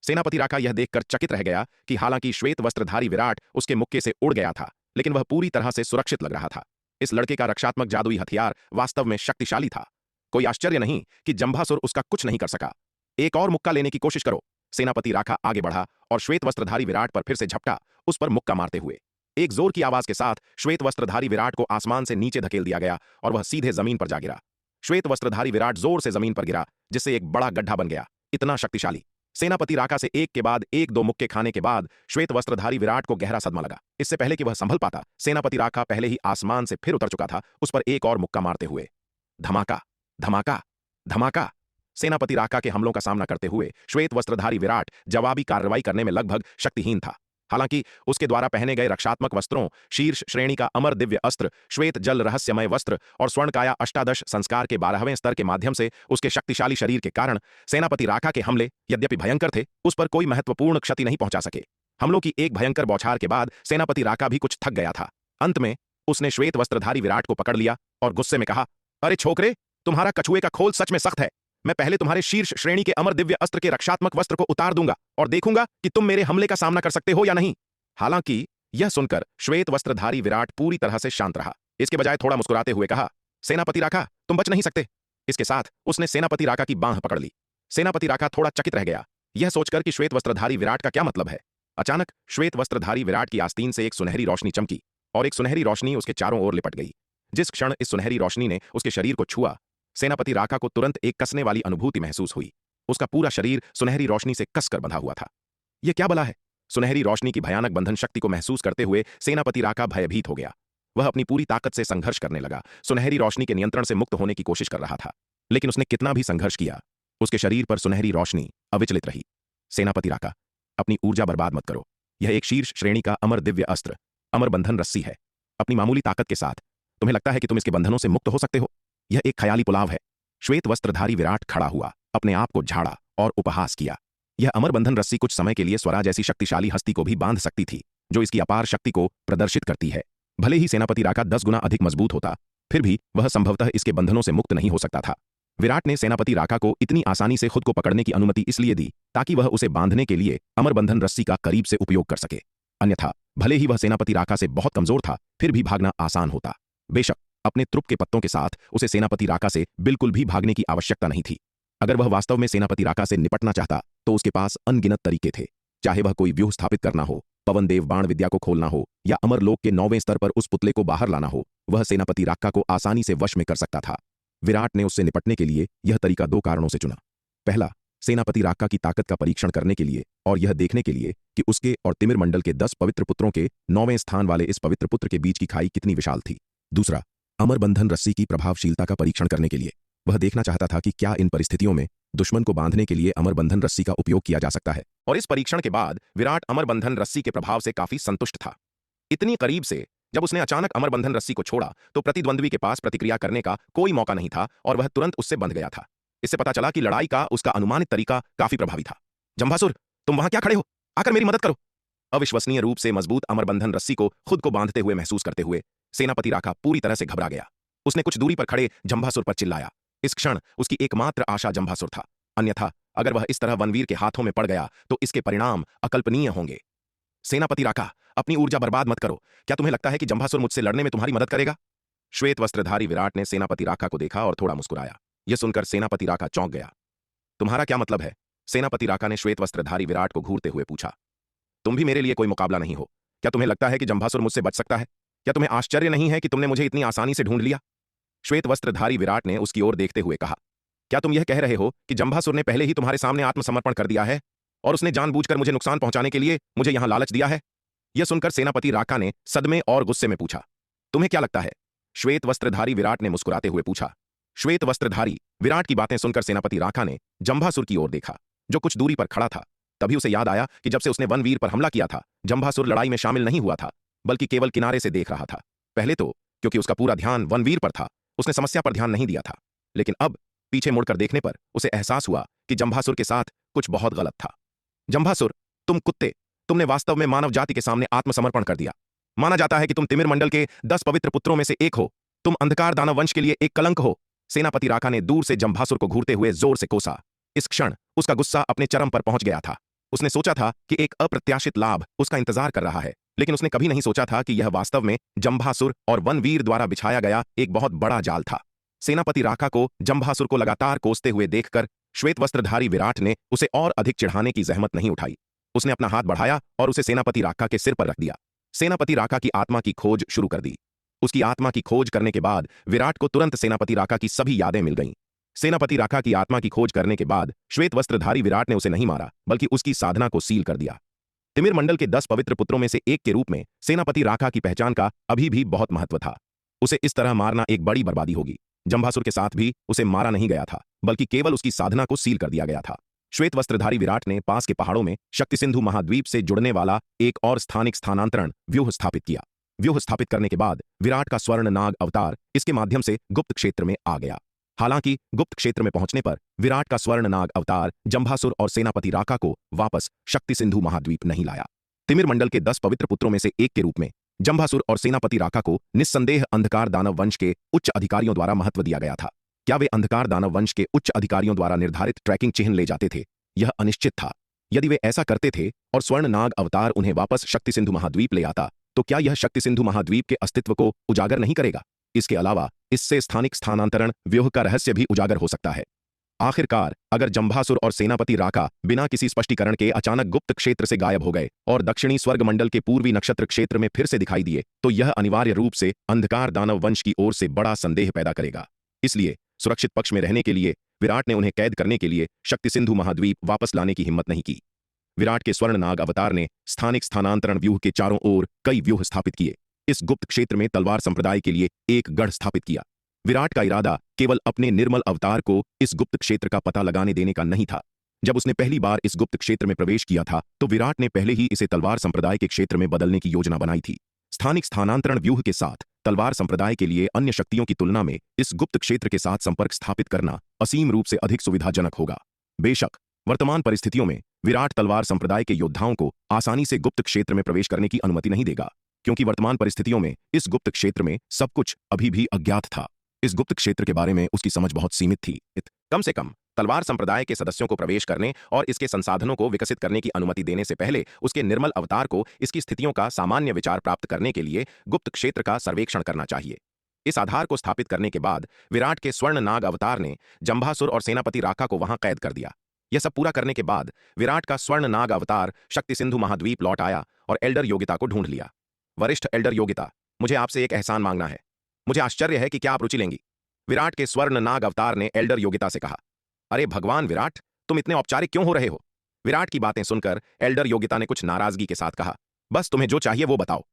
सेनापति राका यह देखकर चकित रह गया कि हालांकि श्वेत वस्त्रधारी विराट उसके मुक्के से उड़ गया था, लेकिन वह पूरी तरह से सुरक्षित लग रहा था। इस लड़के का रक्षात्मक जादुई हथियार वास्तव में शक्तिशाली था। कोई आश्चर्य नहीं कि जंभासुर उसका कुछ नहीं कर सका। एक और मुक्का लेने की कोशिश करो। सेनापति राका आगे बढ़ा और श्वेत वस्त्रधारी विराट पर फिर से झपटा, उस पर मुक्का मारते हुए। एक जोर की आवाज के साथ श्वेत वस्त्रधारी विराट को आसमान से नीचे धकेल दिया गया और वह सीधे जमीन पर जा गिरा। श्वेत वस्त्रधारी विराट जोर से जमीन पर गिरा, जिससे एक बड़ा गड्ढा बन गया। इतना शक्तिशाली। सेनापति राका से एक के बाद एक 2 मुक्के खाने के बाद श्वेत वस्त्रधारी विराट को गहरा सदमा लगा। इससे पहले कि वह संभल पाता, सेनापति राका पहले ही आसमान से फिर उतर चुका था, उस पर एक और मुक्का मारते हुए। धमाका, धमाका, धमाका। सेनापति राका के हमलों का सामना करते हुए श्वेत वस्त्रधारी विराट जवाबी कार्रवाई करने में लगभग शक्तिहीन था। हालांकि उसके द्वारा पहने गए रक्षात्मक वस्त्रों, शीर्ष श्रेणी का अमर दिव्य अस्त्र, श्वेत जल रहस्यमय वस्त्र और स्वर्णकाया अष्टादश संस्कार के 12वें स्तर के माध्यम से उसके शक्तिशाली शरीर के कारण सेनापति राका के हमले यद्यपि भयंकर थे, उस पर कोई महत्वपूर्ण क्षति नहीं पहुंचा सके। हमलों की एक भयंकर बौछार के बाद सेनापति राका भी कुछ थक गया था। अंत में उसने श्वेत वस्त्रधारी विराट को पकड़ लिया और गुस्से में कहा, अरे छोकरे, तुम्हारा कछुए का खोल सच में सख्त है। मैं पहले तुम्हारे शीर्ष श्रेणी के अमर दिव्य अस्त्र के रक्षात्मक वस्त्र को उतार दूंगा और देखूंगा कि तुम मेरे हमले का सामना कर सकते हो या नहीं। हालांकि यह सुनकर श्वेत वस्त्रधारी विराट पूरी तरह से शांत रहा। इसके बजाय थोड़ा मुस्कुराते हुए कहा, सेनापति राका, तुम बच नहीं सकते। इसके साथ उसने सेनापति राका की बांह पकड़ ली। सेनापति राका थोड़ा चकित रह गया, यह सोचकर कि श्वेत वस्त्रधारी विराट का क्या मतलब है। अचानक श्वेत वस्त्रधारी विराट की आस्तीन से एक सुनहरी रोशनी चमकी और एक सुनहरी रोशनी उसके चारों ओर लिपट गई। जिस क्षण इस सुनहरी रोशनी ने उसके शरीर को छुआ, सेनापति राका को तुरंत एक कसने वाली अनुभूति महसूस हुई। उसका पूरा शरीर सुनहरी रोशनी से कसकर बंधा हुआ था। यह क्या बला है? सुनहरी रोशनी की भयानक बंधन शक्ति को महसूस करते हुए सेनापति राका भयभीत हो गया। वह अपनी पूरी ताकत से संघर्ष करने लगा, सुनहरी रोशनी के नियंत्रण से मुक्त होने की कोशिश कर रहा था। लेकिन उसने कितना भी संघर्ष किया, उसके शरीर पर सुनहरी रोशनी अविचलित रही। सेनापति राका, अपनी ऊर्जा बर्बाद मत करो। यह एक शीर्ष श्रेणी का अमर दिव्य अस्त्र, अमर बंधन रस्सी है। अपनी मामूली ताकत के साथ तुम्हें लगता है कि तुम इसके बंधनों से मुक्त हो सकते हो? यह एक ख्याली पुलाव है। श्वेत वस्त्रधारी विराट खड़ा हुआ, अपने आप को झाड़ा और उपहास किया। यह अमर बंधन रस्सी कुछ समय के लिए स्वरा जैसी शक्तिशाली हस्ती को भी बांध सकती थी, जो इसकी अपार शक्ति को प्रदर्शित करती है। भले ही सेनापति राका 10 गुना अधिक मजबूत होता, फिर भी वह संभवतः इसके बंधनों से मुक्त नहीं हो सकता था। विराट ने सेनापति राका को इतनी आसानी से खुद को पकड़ने की अनुमति इसलिए दी ताकि वह उसे बांधने के लिए अमर बंधन रस्सी का करीब से उपयोग कर सके। अन्यथा भले ही वह सेनापति राका से बहुत कमजोर था, फिर भी भागना आसान होता। बेशक अपने त्रुप के पत्तों के साथ उसे सेनापति राका से बिल्कुल भी भागने की आवश्यकता नहीं थी। अगर वह वास्तव में सेनापति राका से निपटना चाहता तो उसके पास अनगिनत तरीके थे। चाहे वह कोई व्यूह स्थापित करना हो, पवन देव बाण विद्या को खोलना हो, या अमरलोक के 9वें स्तर पर उस पुतले को बाहर लाना हो, वह सेनापति राका को आसानी से वश में कर सकता था। विराट ने उससे निपटने के लिए यह तरीका 2 कारणों से चुना। पहला, सेनापति राका की ताकत का परीक्षण करने के लिए और यह देखने के लिए कि उसके और तिमिर मंडल के 10 पवित्र पुत्रों के 9वें स्थान वाले इस पवित्र पुत्र के बीच की खाई कितनी विशाल थी। दूसरा, अमर बंधन रस्सी की प्रभावशीलता का परीक्षण करने के लिए वह देखना चाहता था कि क्या इन परिस्थितियों में दुश्मन को बांधने के लिए अमर बंधन रस्सी का उपयोग किया जा सकता है। और इस परीक्षण के बाद विराट अमर बंधन रस्सी के प्रभाव से काफी संतुष्ट था। इतनी करीब से जब उसने अचानक अमर बंधन रस्सी को छोड़ा तो प्रतिद्वंद्वी के पास प्रतिक्रिया करने का कोई मौका नहीं था और वह तुरंत उससे बंध गया था। इससे पता चला कि लड़ाई का उसका अनुमानित तरीका काफी प्रभावी था। जंभासुर, तुम वहां क्या खड़े हो? आकर मेरी मदद करो। अविश्वसनीय रूप से मजबूत अमर बंधन रस्सी को खुद को बांधते हुए महसूस करते हुए सेनापति राका पूरी तरह से घबरा गया। उसने कुछ दूरी पर खड़े जंभासुर पर चिल्लाया। इस क्षण उसकी एकमात्र आशा जंभासुर था, अन्यथा अगर वह इस तरह वनवीर के हाथों में पड़ गया तो इसके परिणाम अकल्पनीय होंगे। सेनापति राका, अपनी ऊर्जा बर्बाद मत करो। क्या तुम्हें लगता है कि जंभासुर मुझसे लड़ने में तुम्हारी मदद करेगा? श्वेत वस्त्रधारी विराट ने सेनापति राका को देखा और थोड़ा मुस्कुराया। यह सुनकर सेनापति राका चौंक गया। तुम्हारा क्या मतलब है? सेनापति राका ने श्वेत वस्त्रधारी विराट को घूरते हुए पूछा। तुम भी मेरे लिए कोई मुकाबला नहीं हो। क्या तुम्हें लगता है कि जंभासुर मुझसे बच सकता है? क्या तुम्हें आश्चर्य नहीं है कि तुमने मुझे इतनी आसानी से ढूंढ लिया? श्वेत वस्त्रधारी विराट ने उसकी ओर देखते हुए कहा। क्या तुम यह कह रहे हो कि जंभासुर ने पहले ही तुम्हारे सामने आत्मसमर्पण कर दिया है और उसने जानबूझकर मुझे नुकसान पहुंचाने के लिए मुझे यहां लालच दिया है? यह सुनकर सेनापति राका ने सदमे और गुस्से में पूछा। तुम्हें क्या लगता है? श्वेत वस्त्रधारी विराट ने मुस्कुराते हुए पूछा। श्वेत वस्त्रधारी विराट की बातें सुनकर सेनापति राका ने जंभासुर की ओर देखा, जो कुछ दूरी पर खड़ा था। तभी उसे याद आया कि जब से उसने वनवीर पर हमला किया था, जंभासुर लड़ाई में शामिल नहीं हुआ था, बल्कि केवल किनारे से देख रहा था। पहले तो क्योंकि उसका पूरा ध्यान वनवीर पर था, उसने समस्या पर ध्यान नहीं दिया था। लेकिन अब पीछे मुड़कर देखने पर उसे एहसास हुआ कि जंभासुर के साथ कुछ बहुत गलत था। जंभासुर, तुम कुत्ते, तुमने वास्तव में मानव जाति के सामने आत्मसमर्पण कर दिया। माना जाता है कि तुम तिमिर मंडल के 10 पवित्र पुत्रों में से एक हो। तुम अंधकार दानव वंश के लिए एक कलंक हो। सेनापति राका ने दूर से जंभासुर को घूरते हुए जोर से कोसा। इस क्षण उसका गुस्सा अपने चरम पर पहुंच गया था। उसने सोचा था कि एक अप्रत्याशित लाभ उसका इंतजार कर रहा है, लेकिन उसने कभी नहीं सोचा था कि यह वास्तव में जंभासुर और वनवीर द्वारा बिछाया गया एक बहुत बड़ा जाल था। सेनापति राका को जंभासुर को लगातार कोसते हुए देखकर श्वेत वस्त्रधारी विराट ने उसे और अधिक चिढ़ाने की जहमत नहीं उठाई। उसने अपना हाथ बढ़ाया और उसे सेनापति राका के सिर पर रख दिया। सेनापति राका की आत्मा की खोज शुरू कर दी। उसकी आत्मा की खोज करने के बाद विराट को तुरंत सेनापति राका की सभी यादें मिल गईं। सेनापति राका की आत्मा की खोज करने के बाद श्वेत वस्त्रधारी विराट ने उसे नहीं मारा, बल्कि उसकी साधना को सील कर दिया। तिमिर मंडल के 10 पवित्र पुत्रों में से एक के रूप में सेनापति राका की पहचान का अभी भी बहुत महत्व था। उसे इस तरह मारना एक बड़ी बर्बादी होगी। जंभासुर के साथ भी उसे मारा नहीं गया था, बल्कि केवल उसकी साधना को सील कर दिया गया था। श्वेत वस्त्रधारी विराट ने पास के पहाड़ों में शक्ति सिंधु महाद्वीप से जुड़ने वाला एक और स्थानिक स्थानांतरण व्यूह स्थापित किया। व्यूह स्थापित करने के बाद विराट का स्वर्ण नाग अवतार इसके माध्यम से गुप्त क्षेत्र में आ गया। हालांकि गुप्त क्षेत्र में पहुंचने पर विराट का स्वर्ण नाग अवतार जंभासुर और सेनापति राका को वापस शक्ति सिंधु महाद्वीप नहीं लाया। तिमिर मंडल के 10 पवित्र पुत्रों में से एक के रूप में जंभासुर और सेनापति राका को निस्संदेह अंधकार दानव वंश के उच्च अधिकारियों द्वारा महत्व दिया गया था। क्या वे अंधकार दानव वंश के उच्च अधिकारियों द्वारा निर्धारित ट्रैकिंग चिन्ह ले जाते थे? यह अनिश्चित था। यदि वे ऐसा करते थे और स्वर्ण नाग अवतार उन्हें वापस शक्ति सिंधु महाद्वीप ले आता, तो क्या यह शक्ति सिंधु महाद्वीप के अस्तित्व को उजागर नहीं करेगा? इसके अलावा इससे स्थानिक स्थानांतरण व्यूह का रहस्य भी उजागर हो सकता है। आखिरकार अगर जंभासुर और सेनापति राका बिना किसी स्पष्टीकरण के अचानक गुप्त क्षेत्र से गायब हो गए और दक्षिणी स्वर्ग मंडल के पूर्वी नक्षत्र क्षेत्र में फिर से दिखाई दिए तो यह अनिवार्य रूप से अंधकार दानव वंश की ओर से बड़ा संदेह पैदा करेगा। इसलिए सुरक्षित पक्ष में रहने के लिए विराट ने उन्हें कैद करने के लिए शक्ति सिंधु महाद्वीप वापस लाने की हिम्मत नहीं की। विराट के स्वर्ण नाग अवतार ने स्थानिक स्थानांतरण व्यूह के चारों ओर कई व्यूह स्थापित किए। इस गुप्त क्षेत्र में तलवार संप्रदाय के लिए एक गढ़ स्थापित किया। विराट का इरादा केवल अपने निर्मल अवतार को इस गुप्त क्षेत्र का पता लगाने देने का नहीं था। जब उसने पहली बार इस गुप्त क्षेत्र में प्रवेश किया था तो विराट ने पहले ही इसे तलवार संप्रदाय के क्षेत्र में बदलने की योजना बनाई थी। स्थानिक स्थानांतरण व्यूह के साथ तलवार संप्रदाय के लिए अन्य शक्तियों की तुलना में इस गुप्त क्षेत्र के साथ संपर्क स्थापित करना असीम रूप से अधिक सुविधाजनक होगा। बेशक वर्तमान परिस्थितियों में विराट तलवार संप्रदाय के योद्धाओं को आसानी से गुप्त क्षेत्र में प्रवेश करने की अनुमति नहीं देगा, क्योंकि वर्तमान परिस्थितियों में इस गुप्त क्षेत्र में सब कुछ अभी भी अज्ञात था। इस गुप्त क्षेत्र के बारे में उसकी समझ बहुत सीमित थी। कम से कम तलवार संप्रदाय के सदस्यों को प्रवेश करने और इसके संसाधनों को विकसित करने की अनुमति देने से पहले उसके निर्मल अवतार को इसकी स्थितियों का सामान्य विचार प्राप्त करने के लिए गुप्त क्षेत्र का सर्वेक्षण करना चाहिए। इस आधार को स्थापित करने के बाद विराट के स्वर्ण नाग अवतार ने जंभासुर और सेनापति राका को वहां कैद कर दिया। यह सब पूरा करने के बाद विराट का स्वर्ण नाग अवतार शक्ति सिंधु महाद्वीप लौट आया और एल्डर योगिता को ढूंढ लिया। वरिष्ठ एल्डर योगिता, मुझे आपसे एक एहसान मांगना है। मुझे आश्चर्य है कि क्या आप रुचि लेंगी। विराट के स्वर्ण नाग अवतार ने एल्डर योगिता से कहा। अरे भगवान विराट, तुम इतने औपचारिक क्यों हो रहे हो? विराट की बातें सुनकर एल्डर योगिता ने कुछ नाराजगी के साथ कहा, बस तुम्हें जो चाहिए वो बताओ।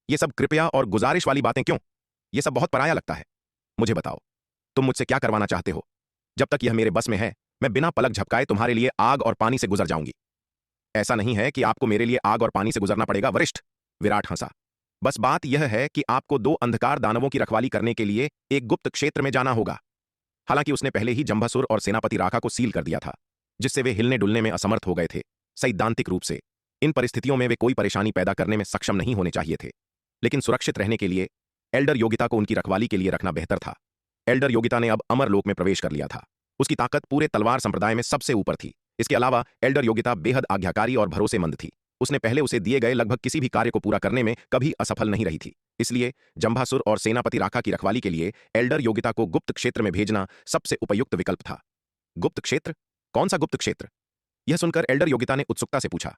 ये सब कृपया और गुजारिश वाली बातें क्यों? ये सब बहुत पराया लगता है। मुझे बताओ, तुम मुझसे क्या करवाना चाहते हो? जब तक यह मेरे बस में है मैं बिना पलक झपकाए तुम्हारे लिए आग और पानी से गुजर जाऊंगी। ऐसा नहीं है कि आपको मेरे लिए आग और पानी से गुजरना पड़ेगा वरिष्ठ। विराट हंसा। बस बात यह है कि आपको 2 अंधकार दानवों की रखवाली करने के लिए एक गुप्त क्षेत्र में जाना होगा। हालांकि उसने पहले ही जंभासुर और सेनापति राका को सील कर दिया था, जिससे वे हिलने डुलने में असमर्थ हो गए थे। सैद्धांतिक रूप से इन परिस्थितियों में वे कोई परेशानी पैदा करने में सक्षम नहीं होने चाहिए थे, लेकिन सुरक्षित रहने के लिए एल्डर योगिता को उनकी रखवाली के लिए रखना बेहतर था। एल्डर योगिता ने अब अमरलोक में प्रवेश कर लिया था। उसकी ताकत पूरे तलवार संप्रदाय में सबसे ऊपर थी। इसके अलावा एल्डर योगिता बेहद आज्ञाकारी और भरोसेमंद थी। उसने पहले उसे दिए गए लगभग किसी भी कार्य को पूरा करने में कभी असफल नहीं रही थी। इसलिए जंभासुर और सेनापति राका की रखवाली के लिए एल्डर योगिता को गुप्त क्षेत्र में भेजना सबसे उपयुक्त विकल्प था। गुप्त क्षेत्र? कौन सा गुप्त क्षेत्र? यह सुनकर एल्डर योगिता ने उत्सुकता से पूछा।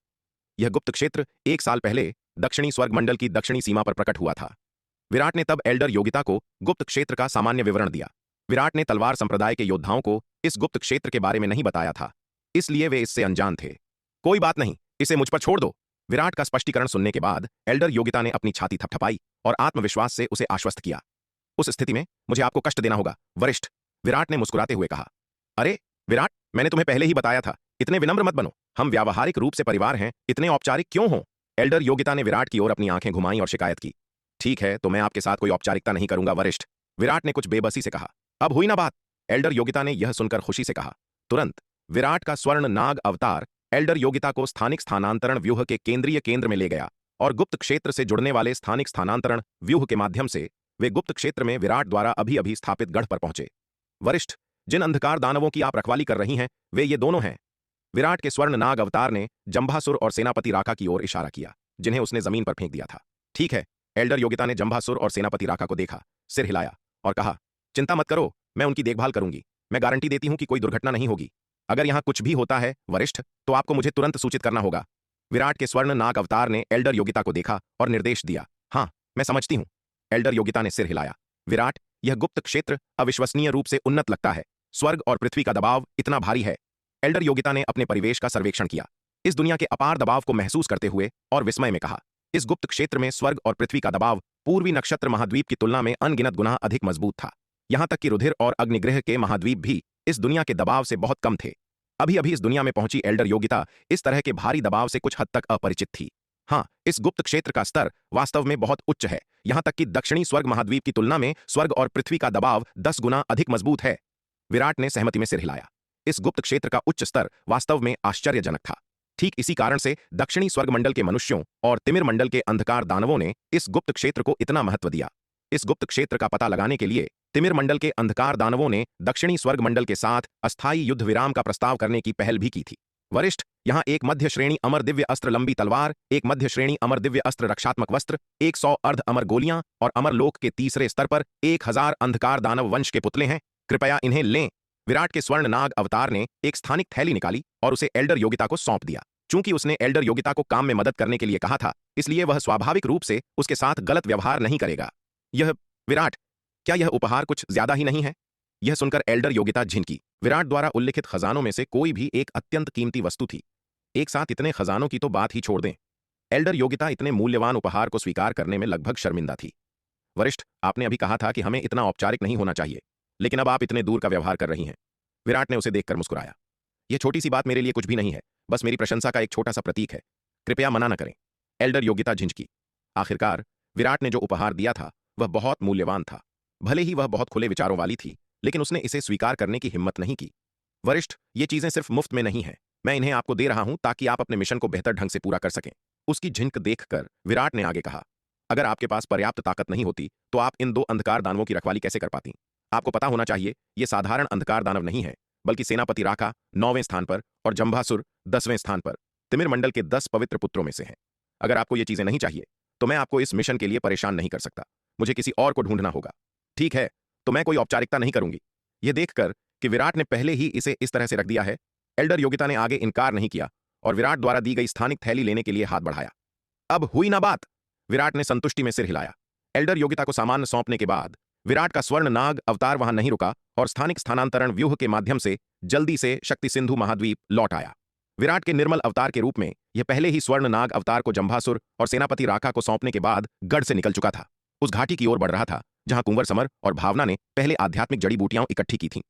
यह गुप्त क्षेत्र 1 साल पहले दक्षिणी स्वर्ग मंडल की दक्षिणी सीमा पर प्रकट हुआ था। विराट ने तब एल्डर योगिता को गुप्त क्षेत्र का सामान्य विवरण दिया। विराट ने तलवार संप्रदाय के योद्धाओं को इस गुप्त क्षेत्र के बारे में नहीं बताया था, इसलिए वे इससे अनजान थे। कोई बात नहीं, इसे मुझ पर छोड़ दो। विराट का स्पष्टीकरण सुनने के बाद एल्डर योगिता ने अपनी छाती थपथपाई और आत्मविश्वास से उसे आश्वस्त किया। उस स्थिति में मुझे आपको कष्ट देना होगा वरिष्ठ, विराट ने मुस्कुराते हुए कहा। अरे विराट, मैंने तुम्हें पहले ही बताया था, इतने विनम्र मत बनो। हम व्यावहारिक रूप से परिवार हैं, इतने औपचारिक क्यों हो? एल्डर योगिता ने विराट की ओर अपनी आंखें घुमाई और शिकायत की। ठीक है, तो मैं आपके साथ कोई औपचारिकता नहीं करूंगा वरिष्ठ, विराट ने कुछ बेबसी से कहा। अब हुई ना बात? एल्डर योगिता ने यह सुनकर खुशी से कहा। तुरंत विराट का स्वर्ण नाग अवतार एल्डर योगिता को स्थानिक स्थानांतरण व्यूह के केंद्रीय केंद्र में ले गया और गुप्त क्षेत्र से जुड़ने वाले स्थानिक स्थानांतरण व्यूह के माध्यम से वे गुप्त क्षेत्र में विराट द्वारा अभी अभी स्थापित गढ़ पर पहुंचे। वरिष्ठ, जिन अंधकार दानवों की आप रखवाली कर रही हैं वे ये दोनों हैं। विराट के स्वर्ण नाग अवतार ने जंभासुर और सेनापति राका की ओर इशारा किया, जिन्हें उसने जमीन पर फेंक दिया था। ठीक है, एल्डर योगिता ने जंभासुर और सेनापति राका को देखा, सिर हिलाया और कहा, चिंता मत करो, मैं उनकी देखभाल करूंगी। मैं गारंटी देती हूं कि कोई दुर्घटना नहीं होगी। अगर यहां कुछ भी होता है वरिष्ठ, तो आपको मुझे तुरंत सूचित करना होगा। विराट के स्वर्ण नाग अवतार ने एल्डर योगिता को देखा और निर्देश दिया। हाँ, मैं समझती हूं। एल्डर योगिता ने सिर हिलाया। विराट, यह गुप्त क्षेत्र अविश्वसनीय रूप से उन्नत लगता है। स्वर्ग और पृथ्वी का दबाव इतना भारी है। एल्डर योगिता ने अपने परिवेश का सर्वेक्षण किया, इस दुनिया के अपार दबाव को महसूस करते हुए और विस्मय में कहा, इस गुप्त क्षेत्र में स्वर्ग और पृथ्वी का दबाव पूर्वी नक्षत्र महाद्वीप की तुलना में अनगिनत गुना अधिक मजबूत था। यहां तक कि रुधिर और अग्निग्रह के महाद्वीप भी इस दुनिया के दबाव से बहुत कम थे। अभी अभी इस दुनिया में पहुंची एल्डर योगिता इस तरह के भारी दबाव से कुछ हद तक अपरिचित थी। हाँ, इस गुप्त क्षेत्र का स्तर वास्तव में बहुत उच्च है। यहां तक कि दक्षिणी स्वर्ग महाद्वीप की तुलना में स्वर्ग और पृथ्वी का दबाव 10 गुना अधिक मजबूत है। विराट ने सहमति में सिर हिलाया। इस गुप्त क्षेत्र का उच्च स्तर वास्तव में आश्चर्यजनक था। ठीक इसी कारण से दक्षिणी स्वर्ग मंडल के मनुष्यों और तिमिर मंडल के अंधकार दानवों ने इस गुप्त क्षेत्र को इतना महत्व दिया। इस गुप्त क्षेत्र का पता लगाने के लिए तिमिर मंडल के अंधकार दानवों ने दक्षिणी स्वर्ग मंडल के साथ अस्थायी युद्ध विराम का प्रस्ताव करने की पहल भी की थी। वरिष्ठ, यहां एक मध्य श्रेणी अमर दिव्य अस्त्र लंबी तलवार, एक मध्य श्रेणी अमर दिव्य अस्त्र रक्षात्मक वस्त्र, 100 अर्ध अमर गोलियां और अमरलोक के तीसरे स्तर पर 1000 अंधकार दानव वंश के पुतले हैं। कृपया इन्हें लें। विराट के स्वर्ण नाग अवतार ने एक स्थानिक थैली निकाली और उसे एल्डर योगिता को सौंप दिया। चूंकि उसने एल्डर योगिता को काम में मदद करने के लिए कहा था, इसलिए वह स्वाभाविक रूप से उसके साथ गलत व्यवहार नहीं करेगा। यह विराट, क्या यह उपहार कुछ ज्यादा ही नहीं है? यह सुनकर एल्डर योगिता झिनकी। विराट द्वारा उल्लिखित खजानों में से कोई भी एक अत्यंत कीमती वस्तु थी। एक साथ इतने खजानों की तो बात ही छोड़ दें। एल्डर योगिता इतने मूल्यवान उपहार को स्वीकार करने में लगभग शर्मिंदा थी। वरिष्ठ, आपने अभी कहा था कि हमें इतना औपचारिक नहीं होना चाहिए, लेकिन अब आप इतने दूर का व्यवहार कर रही हैं। विराट ने उसे देखकर मुस्कुराया। यह छोटी सी बात मेरे लिए कुछ भी नहीं है, बस मेरी प्रशंसा का एक छोटा सा प्रतीक है। कृपया मना न करें। एल्डर योगिता झिंझकी। आखिरकार विराट ने जो उपहार दिया था वह बहुत मूल्यवान था। भले ही वह बहुत खुले विचारों वाली थी, लेकिन उसने इसे स्वीकार करने की हिम्मत नहीं की। वरिष्ठ, ये चीजें सिर्फ मुफ्त में नहीं है, मैं इन्हें आपको दे रहा हूं ताकि आप अपने मिशन को बेहतर ढंग से पूरा कर सकें। उसकी झिंक देखकर विराट ने आगे कहा, अगर आपके पास पर्याप्त ताकत नहीं होती तो आप इन 2 अंधकार दानवों की रखवाली कैसे कर पाती? आपको पता होना चाहिए, ये साधारण अंधकार दानव नहीं है, बल्कि सेनापति राका 9वें स्थान पर और जंभासुर 10वें स्थान पर तिमिर मंडल के 10 पवित्र पुत्रों में से हैं। अगर आपको ये चीजें नहीं चाहिए तो मैं आपको इस मिशन के लिए परेशान नहीं कर सकता। मुझे किसी और को ढूंढना होगा। ठीक है, तो मैं कोई औपचारिकता नहीं करूंगी। यह देखकर कि विराट ने पहले ही इसे इस तरह से रख दिया है, एल्डर योगिता ने आगे इनकार नहीं किया और विराट द्वारा दी गई स्थानिक थैली लेने के लिए हाथ बढ़ाया। अब हुई ना बात? विराट ने संतुष्टि में सिर हिलाया। एल्डर योगिता को सामान्य सौंपने के बाद विराट का स्वर्ण नाग अवतार वहां नहीं रुका और स्थानिक स्थानांतरण व्यूह के माध्यम से जल्दी से शक्ति सिंधु महाद्वीप लौट आया। विराट के निर्मल अवतार के रूप में यह पहले ही स्वर्ण नाग अवतार को जंभासुर और सेनापति राका को सौंपने के बाद गढ़ से निकल चुका था। उस घाटी की ओर बढ़ रहा था जहां कुंवर समर और भावना ने पहले आध्यात्मिक जड़ी बूटियां इकट्ठी की थीं।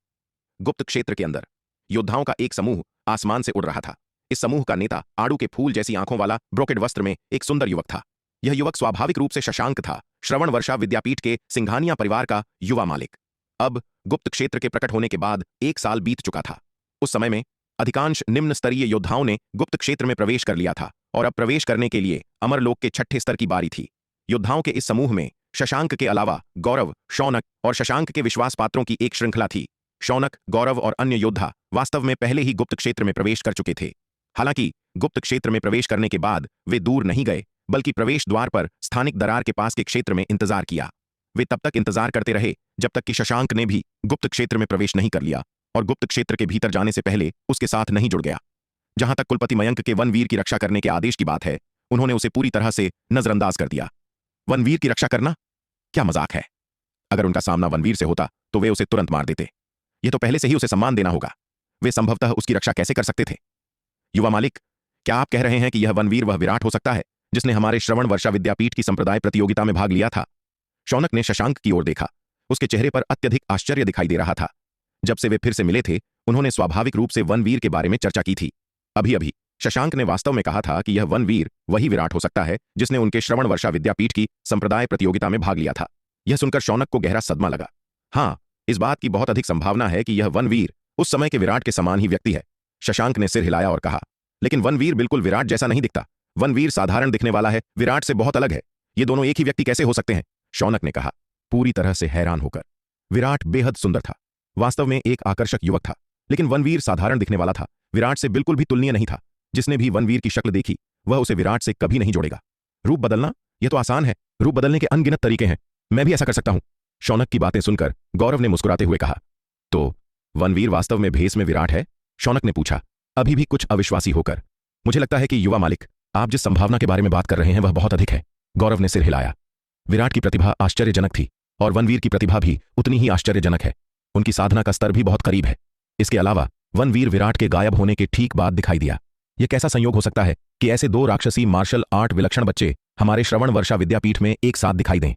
गुप्त क्षेत्र के अंदर योद्धाओं का एक समूह आसमान से उड़ रहा था। इस समूह का नेता आड़ू के फूल जैसी आंखों वाला ब्रोकेड वस्त्र में एक सुंदर युवक था। यह युवक स्वाभाविक रूप से शशांक था, श्रवण वर्षा विद्यापीठ के सिंघानिया परिवार का युवा मालिक। अब गुप्त क्षेत्र के प्रकट होने के बाद 1 साल बीत चुका था। उस समय में अधिकांश निम्न स्तरीय योद्धाओं ने गुप्त क्षेत्र में प्रवेश कर लिया था और अब प्रवेश करने के लिए अमरलोक के 6ठे स्तर की बारी थी। योद्धाओं के इस समूह में शशांक के अलावा गौरव, शौनक और शशांक के विश्वास पात्रों की एक श्रृंखला थी। शौनक, गौरव और अन्य योद्धा वास्तव में पहले ही गुप्त क्षेत्र में प्रवेश कर चुके थे। हालांकि गुप्त क्षेत्र में प्रवेश करने के बाद वे दूर नहीं गए, बल्कि प्रवेश द्वार पर स्थानिक दरार के पास के क्षेत्र में इंतजार किया। वे तब तक इंतजार करते रहे जब तक कि शशांक ने भी गुप्त क्षेत्र में प्रवेश नहीं कर लिया और गुप्त क्षेत्र के भीतर जाने से पहले उसके साथ नहीं जुड़ गया। जहां तक कुलपति मयंक के वनवीर की रक्षा करने के आदेश की बात है, उन्होंने उसे पूरी तरह से नजरअंदाज कर दिया। वनवीर की रक्षा करना? क्या मजाक है? अगर उनका सामना वनवीर से होता तो वे उसे तुरंत मार देते। यह तो पहले से ही उसे सम्मान देना होगा। वे संभवतः उसकी रक्षा कैसे कर सकते थे? युवा मालिक, क्या आप कह रहे हैं कि यह वनवीर वह विराट हो सकता है जिसने हमारे श्रवण वर्षा विद्यापीठ की संप्रदाय प्रतियोगिता में भाग लिया था? शौनक ने शशांक की ओर देखा। उसके चेहरे पर अत्यधिक आश्चर्य दिखाई दे रहा था। जब से वे फिर से मिले थे, उन्होंने स्वाभाविक रूप से वनवीर के बारे में चर्चा की थी। अभी अभी शशांक ने वास्तव में कहा था कि यह वनवीर वही विराट हो सकता है जिसने उनके श्रवण वर्षा विद्यापीठ की संप्रदाय प्रतियोगिता में भाग लिया था। यह सुनकर शौनक को गहरा सदमा लगा। हाँ, इस बात की बहुत अधिक संभावना है कि यह वनवीर उस समय के विराट के समान ही व्यक्ति है। शशांक ने सिर हिलाया और कहा, लेकिन वनवीर बिल्कुल विराट जैसा नहीं दिखता। वनवीर साधारण दिखने वाला है, विराट से बहुत अलग है। ये दोनों एक ही व्यक्ति कैसे हो सकते हैं? शौनक ने कहा, पूरी तरह से हैरान होकर। विराट बेहद सुंदर था, वास्तव में एक आकर्षक युवक था, लेकिन वनवीर साधारण दिखने वाला था, विराट से बिल्कुल भी तुलनीय नहीं था। जिसने भी वनवीर की शक्ल देखी वह उसे विराट से कभी नहीं जोड़ेगा। रूप बदलना? यह तो आसान है। रूप बदलने के अनगिनत तरीके हैं, मैं भी ऐसा कर सकता हूं। शौनक की बातें सुनकर गौरव ने मुस्कुराते हुए कहा, तो वनवीर वास्तव में भेष में विराट है? शौनक ने पूछा, अभी भी कुछ अविश्वासी होकर। मुझे लगता है कि युवा मालिक, आप जिस संभावना के बारे में बात कर रहे हैं वह बहुत अधिक है। गौरव ने सिर हिलाया। विराट की प्रतिभा आश्चर्यजनक थी और वनवीर की प्रतिभा भी उतनी ही आश्चर्यजनक है। उनकी साधना का स्तर भी बहुत करीब है। इसके अलावा वनवीर विराट के गायब होने के ठीक बाद दिखाई दिया। यह कैसा संयोग हो सकता है कि ऐसे 2 राक्षसी मार्शल आर्ट विलक्षण बच्चे हमारे श्रवण वर्षा विद्यापीठ में एक साथ दिखाई दें?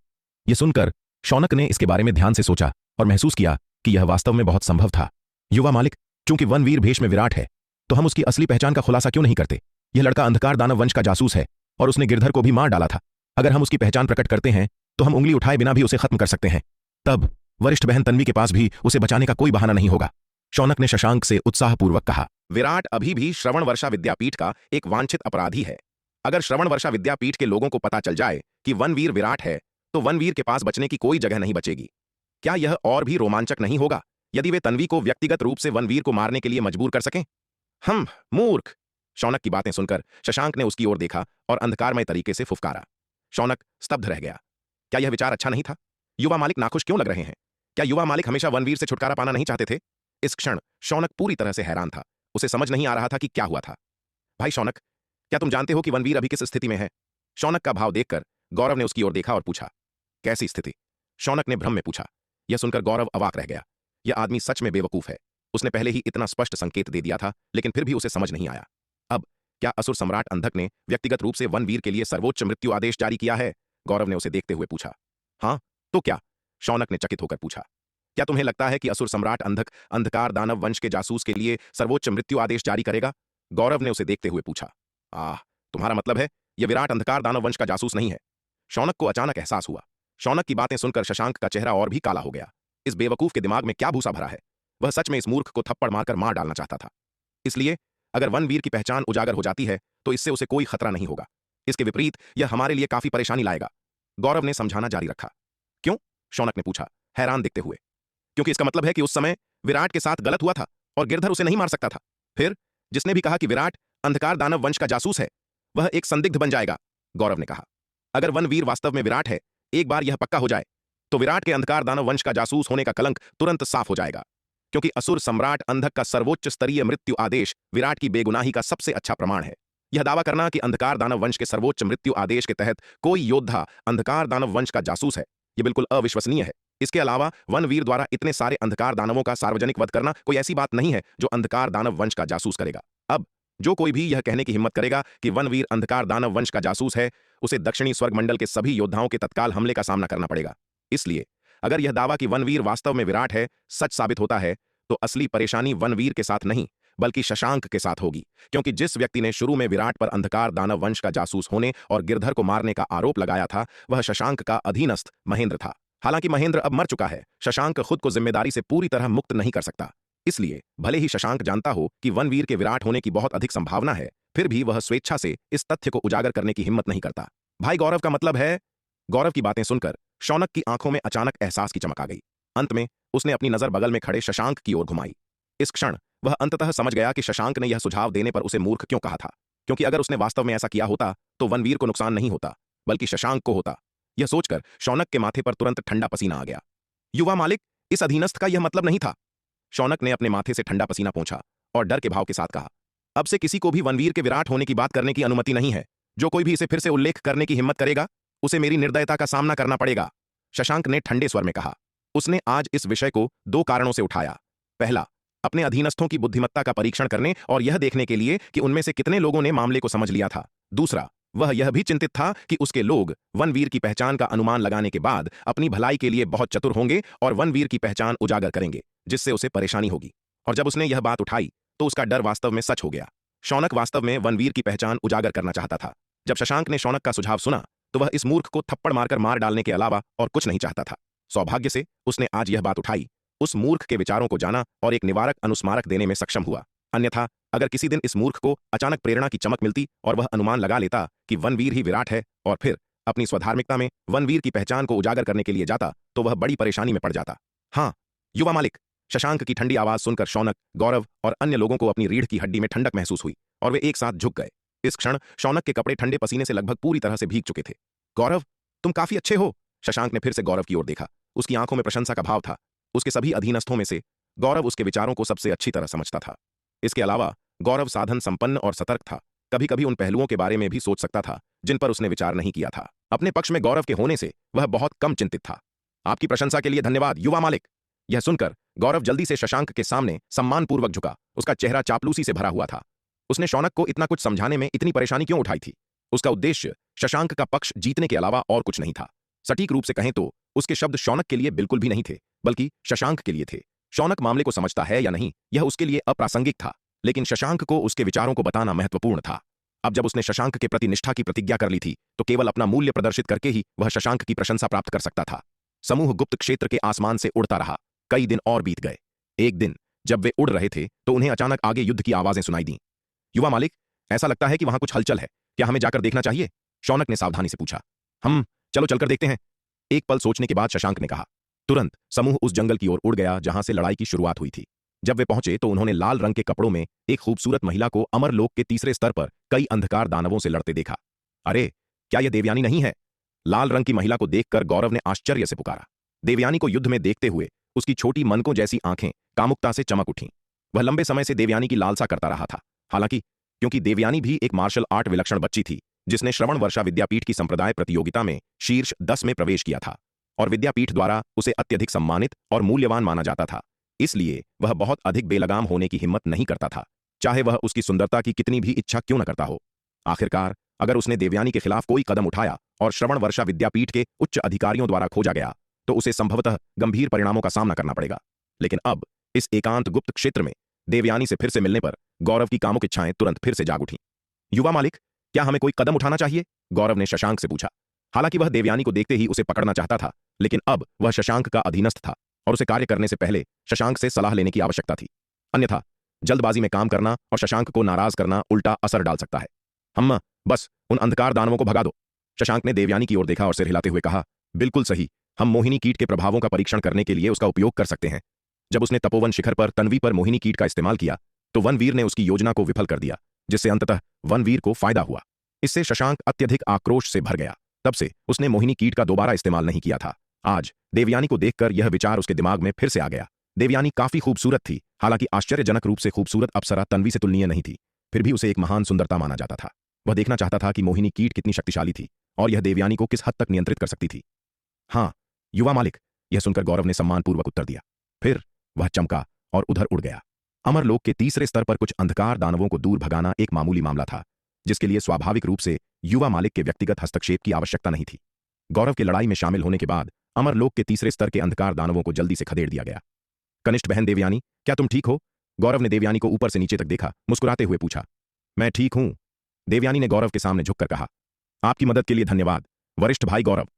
यह सुनकर शौनक ने इसके बारे में ध्यान से सोचा और महसूस किया कि यह वास्तव में बहुत संभव था। युवा मालिक, चूंकि वनवीर भेष में विराट है तो हम उसकी असली पहचान का खुलासा क्यों नहीं करते? यह लड़का अंधकार दानव वंश का जासूस है और उसने गिरधर को भी मार डाला था। अगर हम उसकी पहचान प्रकट करते हैं तो हम उंगली उठाए बिना भी उसे खत्म कर सकते हैं। तब वरिष्ठ बहन तन्वी के पास भी उसे बचाने का कोई बहाना नहीं होगा। शौनक ने शशांक से उत्साहपूर्वक कहा। विराट अभी भी श्रवण वर्षा विद्यापीठ का एक वांछित अपराधी है। अगर श्रवण वर्षा विद्यापीठ के लोगों को पता चल जाए कि वनवीर विराट है तो वनवीर के पास बचने की कोई जगह नहीं बचेगी। क्या यह और भी रोमांचक नहीं होगा यदि वे तन्वी को व्यक्तिगत रूप से वनवीर को मारने के लिए मजबूर कर सकें? हम मूर्ख! शौनक की बातें सुनकर शशांक ने उसकी ओर देखा और अंधकारमय तरीके से फुफकारा। शौनक स्तब्ध रह गया। क्या यह विचार अच्छा नहीं था? युवा मालिक नाखुश क्यों लग रहे हैं? क्या युवा मालिक हमेशा वनवीर से छुटकारा पाना नहीं चाहते थे? इस क्षण शौनक पूरी तरह से हैरान था। उसे समझ नहीं आ रहा था कि क्या हुआ था। भाई शौनक, क्या तुम जानते हो कि वनवीर अभी किस स्थिति में है? शौनक का भाव देखकर गौरव ने उसकी ओर देखा और पूछा। कैसी स्थिति? शौनक ने भ्रम में पूछा। यह सुनकर गौरव अवाक रह गया। यह आदमी सच में बेवकूफ है। उसने पहले ही इतना स्पष्ट संकेत दे दिया था, लेकिन फिर भी उसे समझ नहीं आया। अब क्या असुर सम्राट अंधक ने व्यक्तिगत रूप से वनवीर के लिए सर्वोच्च मृत्यु आदेश जारी किया है? गौरव ने उसे देखते हुए पूछा। हाँ, तो क्या? शौनक ने चकित होकर पूछा। क्या तुम्हें लगता है कि असुर सम्राट अंधक अंधकार दानव वंश के जासूस के लिए सर्वोच्च मृत्यु आदेश जारी करेगा? गौरव ने उसे देखते हुए पूछा। आह, तुम्हारा मतलब है यह विराट अंधकार दानव वंश का जासूस नहीं है? शौनक को अचानक एहसास हुआ। शौनक की बातें सुनकर शशांक का चेहरा और भी काला हो गया। इस बेवकूफ के दिमाग में क्या भूसा भरा है? वह सच में इस मूर्ख को थप्पड़ मारकर मार डालना चाहता था। इसलिए अगर वनवीर की पहचान उजागर हो जाती है तो इससे उसे कोई खतरा नहीं होगा। इसके विपरीत यह हमारे लिए काफी परेशानी लाएगा। गौरव ने समझाना जारी रखा। क्यों? शौनक ने पूछा, हैरान दिखते हुए। क्योंकि इसका मतलब है कि उस समय विराट के साथ गलत हुआ था और गिरधर उसे नहीं मार सकता था। फिर जिसने भी कहा कि विराट अंधकार दानव वंश का जासूस है, वह एक संदिग्ध बन जाएगा। गौरव ने कहा, अगर वनवीर वास्तव में विराट है, एक बार यह पक्का हो जाए, तो विराट के अंधकार दानव वंश का जासूस होने का कलंक तुरंत साफ हो जाएगा। क्योंकि असुर सम्राट अंधक का सर्वोच्च स्तरीय मृत्यु आदेश विराट की बेगुनाही का सबसे अच्छा प्रमाण है। यह दावा करना कि अंधकार दानव वंश के सर्वोच्च मृत्यु आदेश के तहत कोई योद्धा अंधकार दानव वंश का जासूस है, यह बिल्कुल अविश्वसनीय है। इसके अलावा वनवीर द्वारा इतने सारे अंधकार दानवों का सार्वजनिक वध करना कोई ऐसी बात नहीं है जो अंधकार दानव वंश का जासूस करेगा। अब जो कोई भी यह कहने की हिम्मत करेगा कि वनवीर अंधकार दानव वंश का जासूस है, उसे दक्षिणी स्वर्ग मंडल के सभी योद्धाओं के तत्काल हमले का सामना करना पड़ेगा। इसलिए अगर यह दावा कि वनवीर वास्तव में विराट है सच साबित होता है, तो असली परेशानी वनवीर के साथ नहीं बल्कि शशांक के साथ होगी। क्योंकि जिस व्यक्ति ने शुरू में विराट पर अंधकार दानव वंश का जासूस होने और गिरधर को मारने का आरोप लगाया था, वह शशांक का अधीनस्थ महेंद्र था। हालांकि महेंद्र अब मर चुका है, शशांक खुद को जिम्मेदारी से पूरी तरह मुक्त नहीं कर सकता। इसलिए भले ही शशांक जानता हो कि वनवीर के विराट होने की बहुत अधिक संभावना है, फिर भी वह स्वेच्छा से इस तथ्य को उजागर करने की हिम्मत नहीं करता। भाई गौरव का मतलब है? गौरव की बातें सुनकर शौनक की आंखों में अचानक एहसास की चमक आ गई। अंत में उसने अपनी नजर बगल में खड़े शशांक की ओर घुमाई। इस क्षण वह अंततः समझ गया कि शशांक ने यह सुझाव देने पर उसे मूर्ख क्यों कहा था। क्योंकि अगर उसने वास्तव में ऐसा किया होता तो वनवीर को नुकसान नहीं होता बल्कि शशांक को होता। यह सोचकर शौनक के माथे पर तुरंत ठंडा पसीना आ गया। युवा मालिक, इस अधीनस्थ का यह मतलब नहीं था। शौनक ने अपने माथे से ठंडा पसीना पोंछा और डर के भाव के साथ कहा, अब से किसी को भी वनवीर के विराट होने की बात करने की अनुमति नहीं है। जो कोई भी इसे फिर से उल्लेख करने की हिम्मत करेगा, उसे मेरी निर्दयता का सामना करना पड़ेगा। शशांक ने ठंडे स्वर में कहा। उसने आज इस विषय को दो कारणों से उठाया। पहला, अपने अधीनस्थों की बुद्धिमत्ता का परीक्षण करने और यह देखने के लिए कि उनमें से कितने लोगों ने मामले को समझ लिया था। दूसरा, वह यह भी चिंतित था कि उसके लोग वनवीर की पहचान का अनुमान लगाने के बाद अपनी भलाई के लिए बहुत चतुर होंगे और वनवीर की पहचान उजागर करेंगे, जिससे उसे परेशानी होगी। और जब उसने यह बात उठाई तो उसका डर वास्तव में सच हो गया। शौनक वास्तव में वनवीर की पहचान उजागर करना चाहता था। जब शशांक ने शौनक का सुझाव सुना तो वह इस मूर्ख को थप्पड़ मारकर मार डालने के अलावा और कुछ नहीं चाहता था। सौभाग्य से उसने आज यह बात उठाई, उस मूर्ख के विचारों को जाना और एक निवारक अनुस्मारक देने में सक्षम हुआ। अन्यथा अगर किसी दिन इस मूर्ख को अचानक प्रेरणा की चमक मिलती और वह अनुमान लगा लेता कि वनवीर ही विराट है और फिर अपनी स्वधार्मिकता में वनवीर की पहचान को उजागर करने के लिए जाता, तो वह बड़ी परेशानी में पड़ जाता। हाँ युवा मालिक। शशांक की ठंडी आवाज सुनकर शौनक, गौरव और अन्य लोगों को अपनी रीढ़ की हड्डी में ठंडक महसूस हुई और वे एक साथ झुक गए। इस क्षण शौनक के कपड़े ठंडे पसीने से लगभग पूरी तरह से भीग चुके थे। गौरव, तुम काफी अच्छे हो। शशांक ने फिर से गौरव की ओर देखा। उसकी आंखों में प्रशंसा का भाव था। उसके सभी अधीनस्थों में से गौरव उसके विचारों को सबसे अच्छी तरह समझता था। इसके अलावा गौरव साधन संपन्न और सतर्क था। कभी कभी उन पहलुओं के बारे में भी सोच सकता था जिन पर उसने विचार नहीं किया था। अपने पक्ष में गौरव के होने से वह बहुत कम चिंतित था। आपकी प्रशंसा के लिए धन्यवाद युवा मालिक। यह सुनकर गौरव जल्दी से शशांक के सामने सम्मानपूर्वक झुका। उसका चेहरा चापलूसी से भरा हुआ था। उसने शौनक को इतना कुछ समझाने में इतनी परेशानी क्यों उठाई थी? उसका उद्देश्य शशांक का पक्ष जीतने के अलावा और कुछ नहीं था। सटीक रूप से कहें तो उसके शब्द शौनक के लिए बिल्कुल भी नहीं थे, बल्कि शशांक के लिए थे। शौनक मामले को समझता है या नहीं, यह उसके लिए अप्रासंगिक था, लेकिन शशांक को उसके विचारों को बताना महत्वपूर्ण था। अब जब उसने शशांक के प्रति निष्ठा की प्रतिज्ञा कर ली थी, तो केवल अपना मूल्य प्रदर्शित करके ही वह शशांक की प्रशंसा प्राप्त कर सकता था। समूह गुप्त क्षेत्र के आसमान से उड़ता रहा। कई दिन और बीत गए। एक दिन जब वे उड़ रहे थे तो उन्हें अचानक आगे युद्ध की आवाजें सुनाई दी। युवा मालिक, ऐसा लगता है कि वहां कुछ हलचल है। क्या हमें जाकर देखना चाहिए? शौनक ने सावधानी से पूछा। चलो चलकर देखते हैं। एक पल सोचने के बाद शशांक ने कहा। तुरंत समूह उस जंगल की ओर उड़ गया जहां से लड़ाई की शुरुआत हुई थी। जब वे पहुंचे तो उन्होंने लाल रंग के कपड़ों में एक खूबसूरत महिला को अमरलोक के तीसरे स्तर पर कई अंधकार दानवों से लड़ते देखा। अरे, क्या यह देवयानी नहीं है? लाल रंग की महिला को देखकर गौरव ने आश्चर्य से पुकारा। देवयानी को युद्ध में देखते हुए उसकी छोटी मनकों जैसी आंखें कामुकता से चमक उठीं। वह लंबे समय से देवयानी की लालसा करता रहा था। हालांकि क्योंकि देवयानी भी एक मार्शल आर्ट विलक्षण बच्ची थी जिसने श्रवण वर्षा विद्यापीठ की संप्रदाय प्रतियोगिता में शीर्ष 10 में प्रवेश किया था और विद्यापीठ द्वारा उसे अत्यधिक सम्मानित और मूल्यवान माना जाता था, इसलिए वह बहुत अधिक बेलगाम होने की हिम्मत नहीं करता था, चाहे वह उसकी सुंदरता की कितनी भी इच्छा क्यों न करता हो। आखिरकार अगर उसने देवयानी के खिलाफ कोई कदम उठाया और श्रवण वर्षा विद्यापीठ के उच्च अधिकारियों द्वारा खोजा गया तो उसे संभवतः गंभीर परिणामों का सामना करना पड़ेगा। लेकिन अब इस एकांत गुप्त क्षेत्र में देवयानी से फिर से मिलने पर गौरव की कामुक इच्छाएं तुरंत फिर से जाग उठीं। युवा मालिक, क्या हमें कोई कदम उठाना चाहिए? गौरव ने शशांक से पूछा। हालांकि वह देवयानी को देखते ही उसे पकड़ना चाहता था, लेकिन अब वह शशांक का अधीनस्थ था और उसे कार्य करने से पहले शशांक से सलाह लेने की आवश्यकता थी। अन्यथा जल्दबाजी में काम करना और शशांक को नाराज करना उल्टा असर डाल सकता है। हम बस उन अंधकार दानवों को भगा दो। शशांक ने देवयानी की ओर देखा और सिर हिलाते हुए कहा, बिल्कुल सही, हम मोहिनी कीट के प्रभावों का परीक्षण करने के लिए उसका उपयोग कर सकते हैं। जब उसने तपोवन शिखर पर तन्वी पर मोहिनी कीट का इस्तेमाल किया तो वनवीर ने उसकी योजना को विफल कर दिया, जिससे अंततः वनवीर को फायदा हुआ। इससे शशांक अत्यधिक आक्रोश से भर गया। तब से उसने मोहिनी कीट का दोबारा इस्तेमाल नहीं किया था। आज देवयानी को देखकर यह विचार उसके दिमाग में फिर से आ गया। देवयानी काफी खूबसूरत थी, हालांकि आश्चर्यजनक रूप से खूबसूरत अप्सरा तन्वी से तुलनीय नहीं थी, फिर भी उसे एक महान सुंदरता माना जाता था। वह देखना चाहता था कि मोहिनी कीट कितनी शक्तिशाली थी और यह देवयानी को किस हद तक नियंत्रित कर सकती थी। हाँ युवा मालिक, यह सुनकर गौरव ने सम्मानपूर्वक उत्तर दिया। फिर वह चमका और उधर उड़ गया। अमरलोक के तीसरे स्तर पर कुछ अंधकार दानवों को दूर भगाना एक मामूली मामला था, जिसके लिए स्वाभाविक रूप से युवा मालिक के व्यक्तिगत हस्तक्षेप की आवश्यकता नहीं थी। गौरव के लड़ाई में शामिल होने के बाद अमरलोक के तीसरे स्तर के अंधकार दानवों को जल्दी से खदेड़ दिया गया। कनिष्ठ बहन देवयानी, क्या तुम ठीक हो? गौरव ने देवयानी को ऊपर से नीचे तक देखा, मुस्कुराते हुए पूछा। मैं ठीक हूं, देवयानी ने गौरव के सामने झुककर कहा। आपकी मदद के लिए धन्यवाद वरिष्ठ भाई गौरव।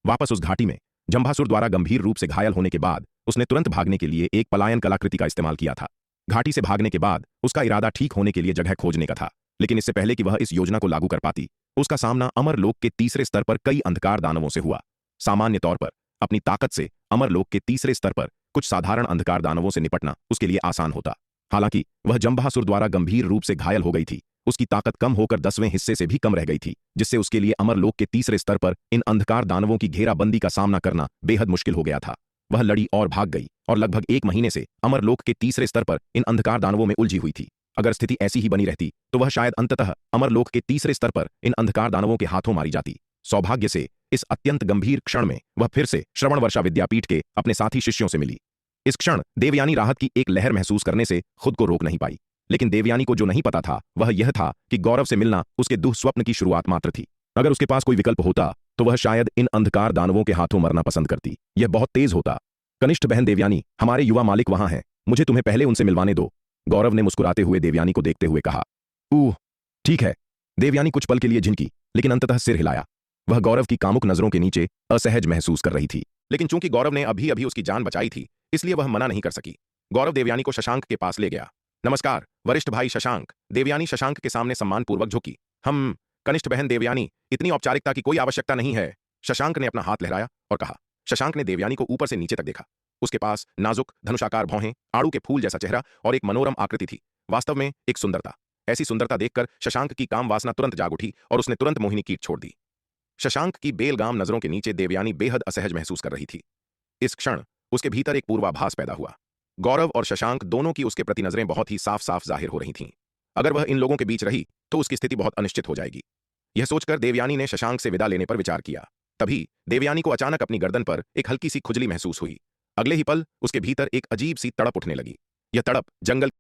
वापस उस घाटी में जंभासुर द्वारा गंभीर रूप से घायल होने के बाद उसने तुरंत भागने के लिए एक पलायन कलाकृति का इस्तेमाल किया था। घाटी से भागने के बाद उसका इरादा ठीक होने के लिए जगह खोजने का था, लेकिन इससे पहले कि वह इस योजना को लागू कर पाती उसका सामना अमरलोक के तीसरे स्तर पर कई अंधकार दानवों से हुआ। सामान्य तौर पर अपनी ताकत से अमरलोक के तीसरे स्तर पर कुछ साधारण अंधकार दानवों से निपटना उसके लिए आसान होता। हालांकि वह जंभासुर द्वारा गंभीर रूप से घायल हो गई थी, उसकी ताकत कम होकर 10वें हिस्से से भी कम रह गई थी, जिससे उसके लिए अमरलोक के तीसरे स्तर पर इन अंधकार दानवों की घेराबंदी का सामना करना बेहद मुश्किल हो गया था। वह लड़ी और भाग गई और लगभग 1 महीने से अमरलोक के तीसरे स्तर पर इन अंधकार दानवों में उलझी हुई थी। अगर स्थिति ऐसी ही बनी रहती तो वह शायद अंततः अमरलोक के तीसरे स्तर पर इन अंधकार दानवों के हाथों मारी जाती। सौभाग्य से इस अत्यंत गंभीर क्षण में वह फिर से श्रवण वर्षा विद्यापीठ के अपने साथी शिष्यों से मिली। इस क्षण देवयानी राहत की एक लहर महसूस करने से खुद को रोक नहीं पाई, लेकिन देवयानी को जो नहीं पता था वह यह था कि गौरव से मिलना उसके दुःस्वप्न की शुरुआत मात्र थी। अगर उसके पास कोई विकल्प होता तो वह शायद इन अंधकार दानवों के हाथों मरना पसंद करती। यह बहुत तेज होता। कनिष्ठ बहन देवयानी, हमारे युवा मालिक वहां हैं, मुझे तुम्हें पहले उनसे मिलवाने दो, गौरव ने मुस्कुराते हुए देवयानी को देखते हुए कहा। ठीक है। देवयानी कुछ पल के लिए झिनकी, लेकिन अंततः सिर हिलाया। वह गौरव की कामुक नजरों के नीचे असहज महसूस कर रही थी, लेकिन चूंकि गौरव ने अभी अभी उसकी जान बचाई थी इसलिए वह मना नहीं कर सकी। गौरव देवयानी को शशांक के पास ले गया। नमस्कार वरिष्ठ भाई शशांक। देवयानी शशांक के सामने सम्मानपूर्वक झुकी। हम कनिष्ठ बहन देवयानी, इतनी औपचारिकता की कोई आवश्यकता नहीं है, शशांक ने अपना हाथ लहराया और कहा। शशांक ने देवयानी को ऊपर से नीचे तक देखा। उसके पास नाजुक धनुषाकार भौहें, आड़ू के फूल जैसा चेहरा और एक मनोरम आकृति थी। वास्तव में एक सुंदरता। ऐसी सुंदरता देखकर शशांक की काम वासना तुरंत जाग उठी और उसने तुरंत मोहिनी कीट छोड़ दी। शशांक की बेलगाम नजरों के नीचे देवयानी बेहद असहज महसूस कर रही थी। इस क्षण उसके भीतर एक पूर्वाभास पैदा हुआ। गौरव और शशांक दोनों की उसके प्रति नजरें बहुत ही साफ साफ जाहिर हो रही थीं। अगर वह इन लोगों के बीच रही तो उसकी स्थिति बहुत अनिश्चित हो जाएगी। यह सोचकर देवयानी ने शशांक से विदा लेने पर विचार किया। तभी देवयानी को अचानक अपनी गर्दन पर एक हल्की सी खुजली महसूस हुई। अगले ही पल उसके भीतर एक अजीब सी तड़प उठने लगी। यह तड़प जंगल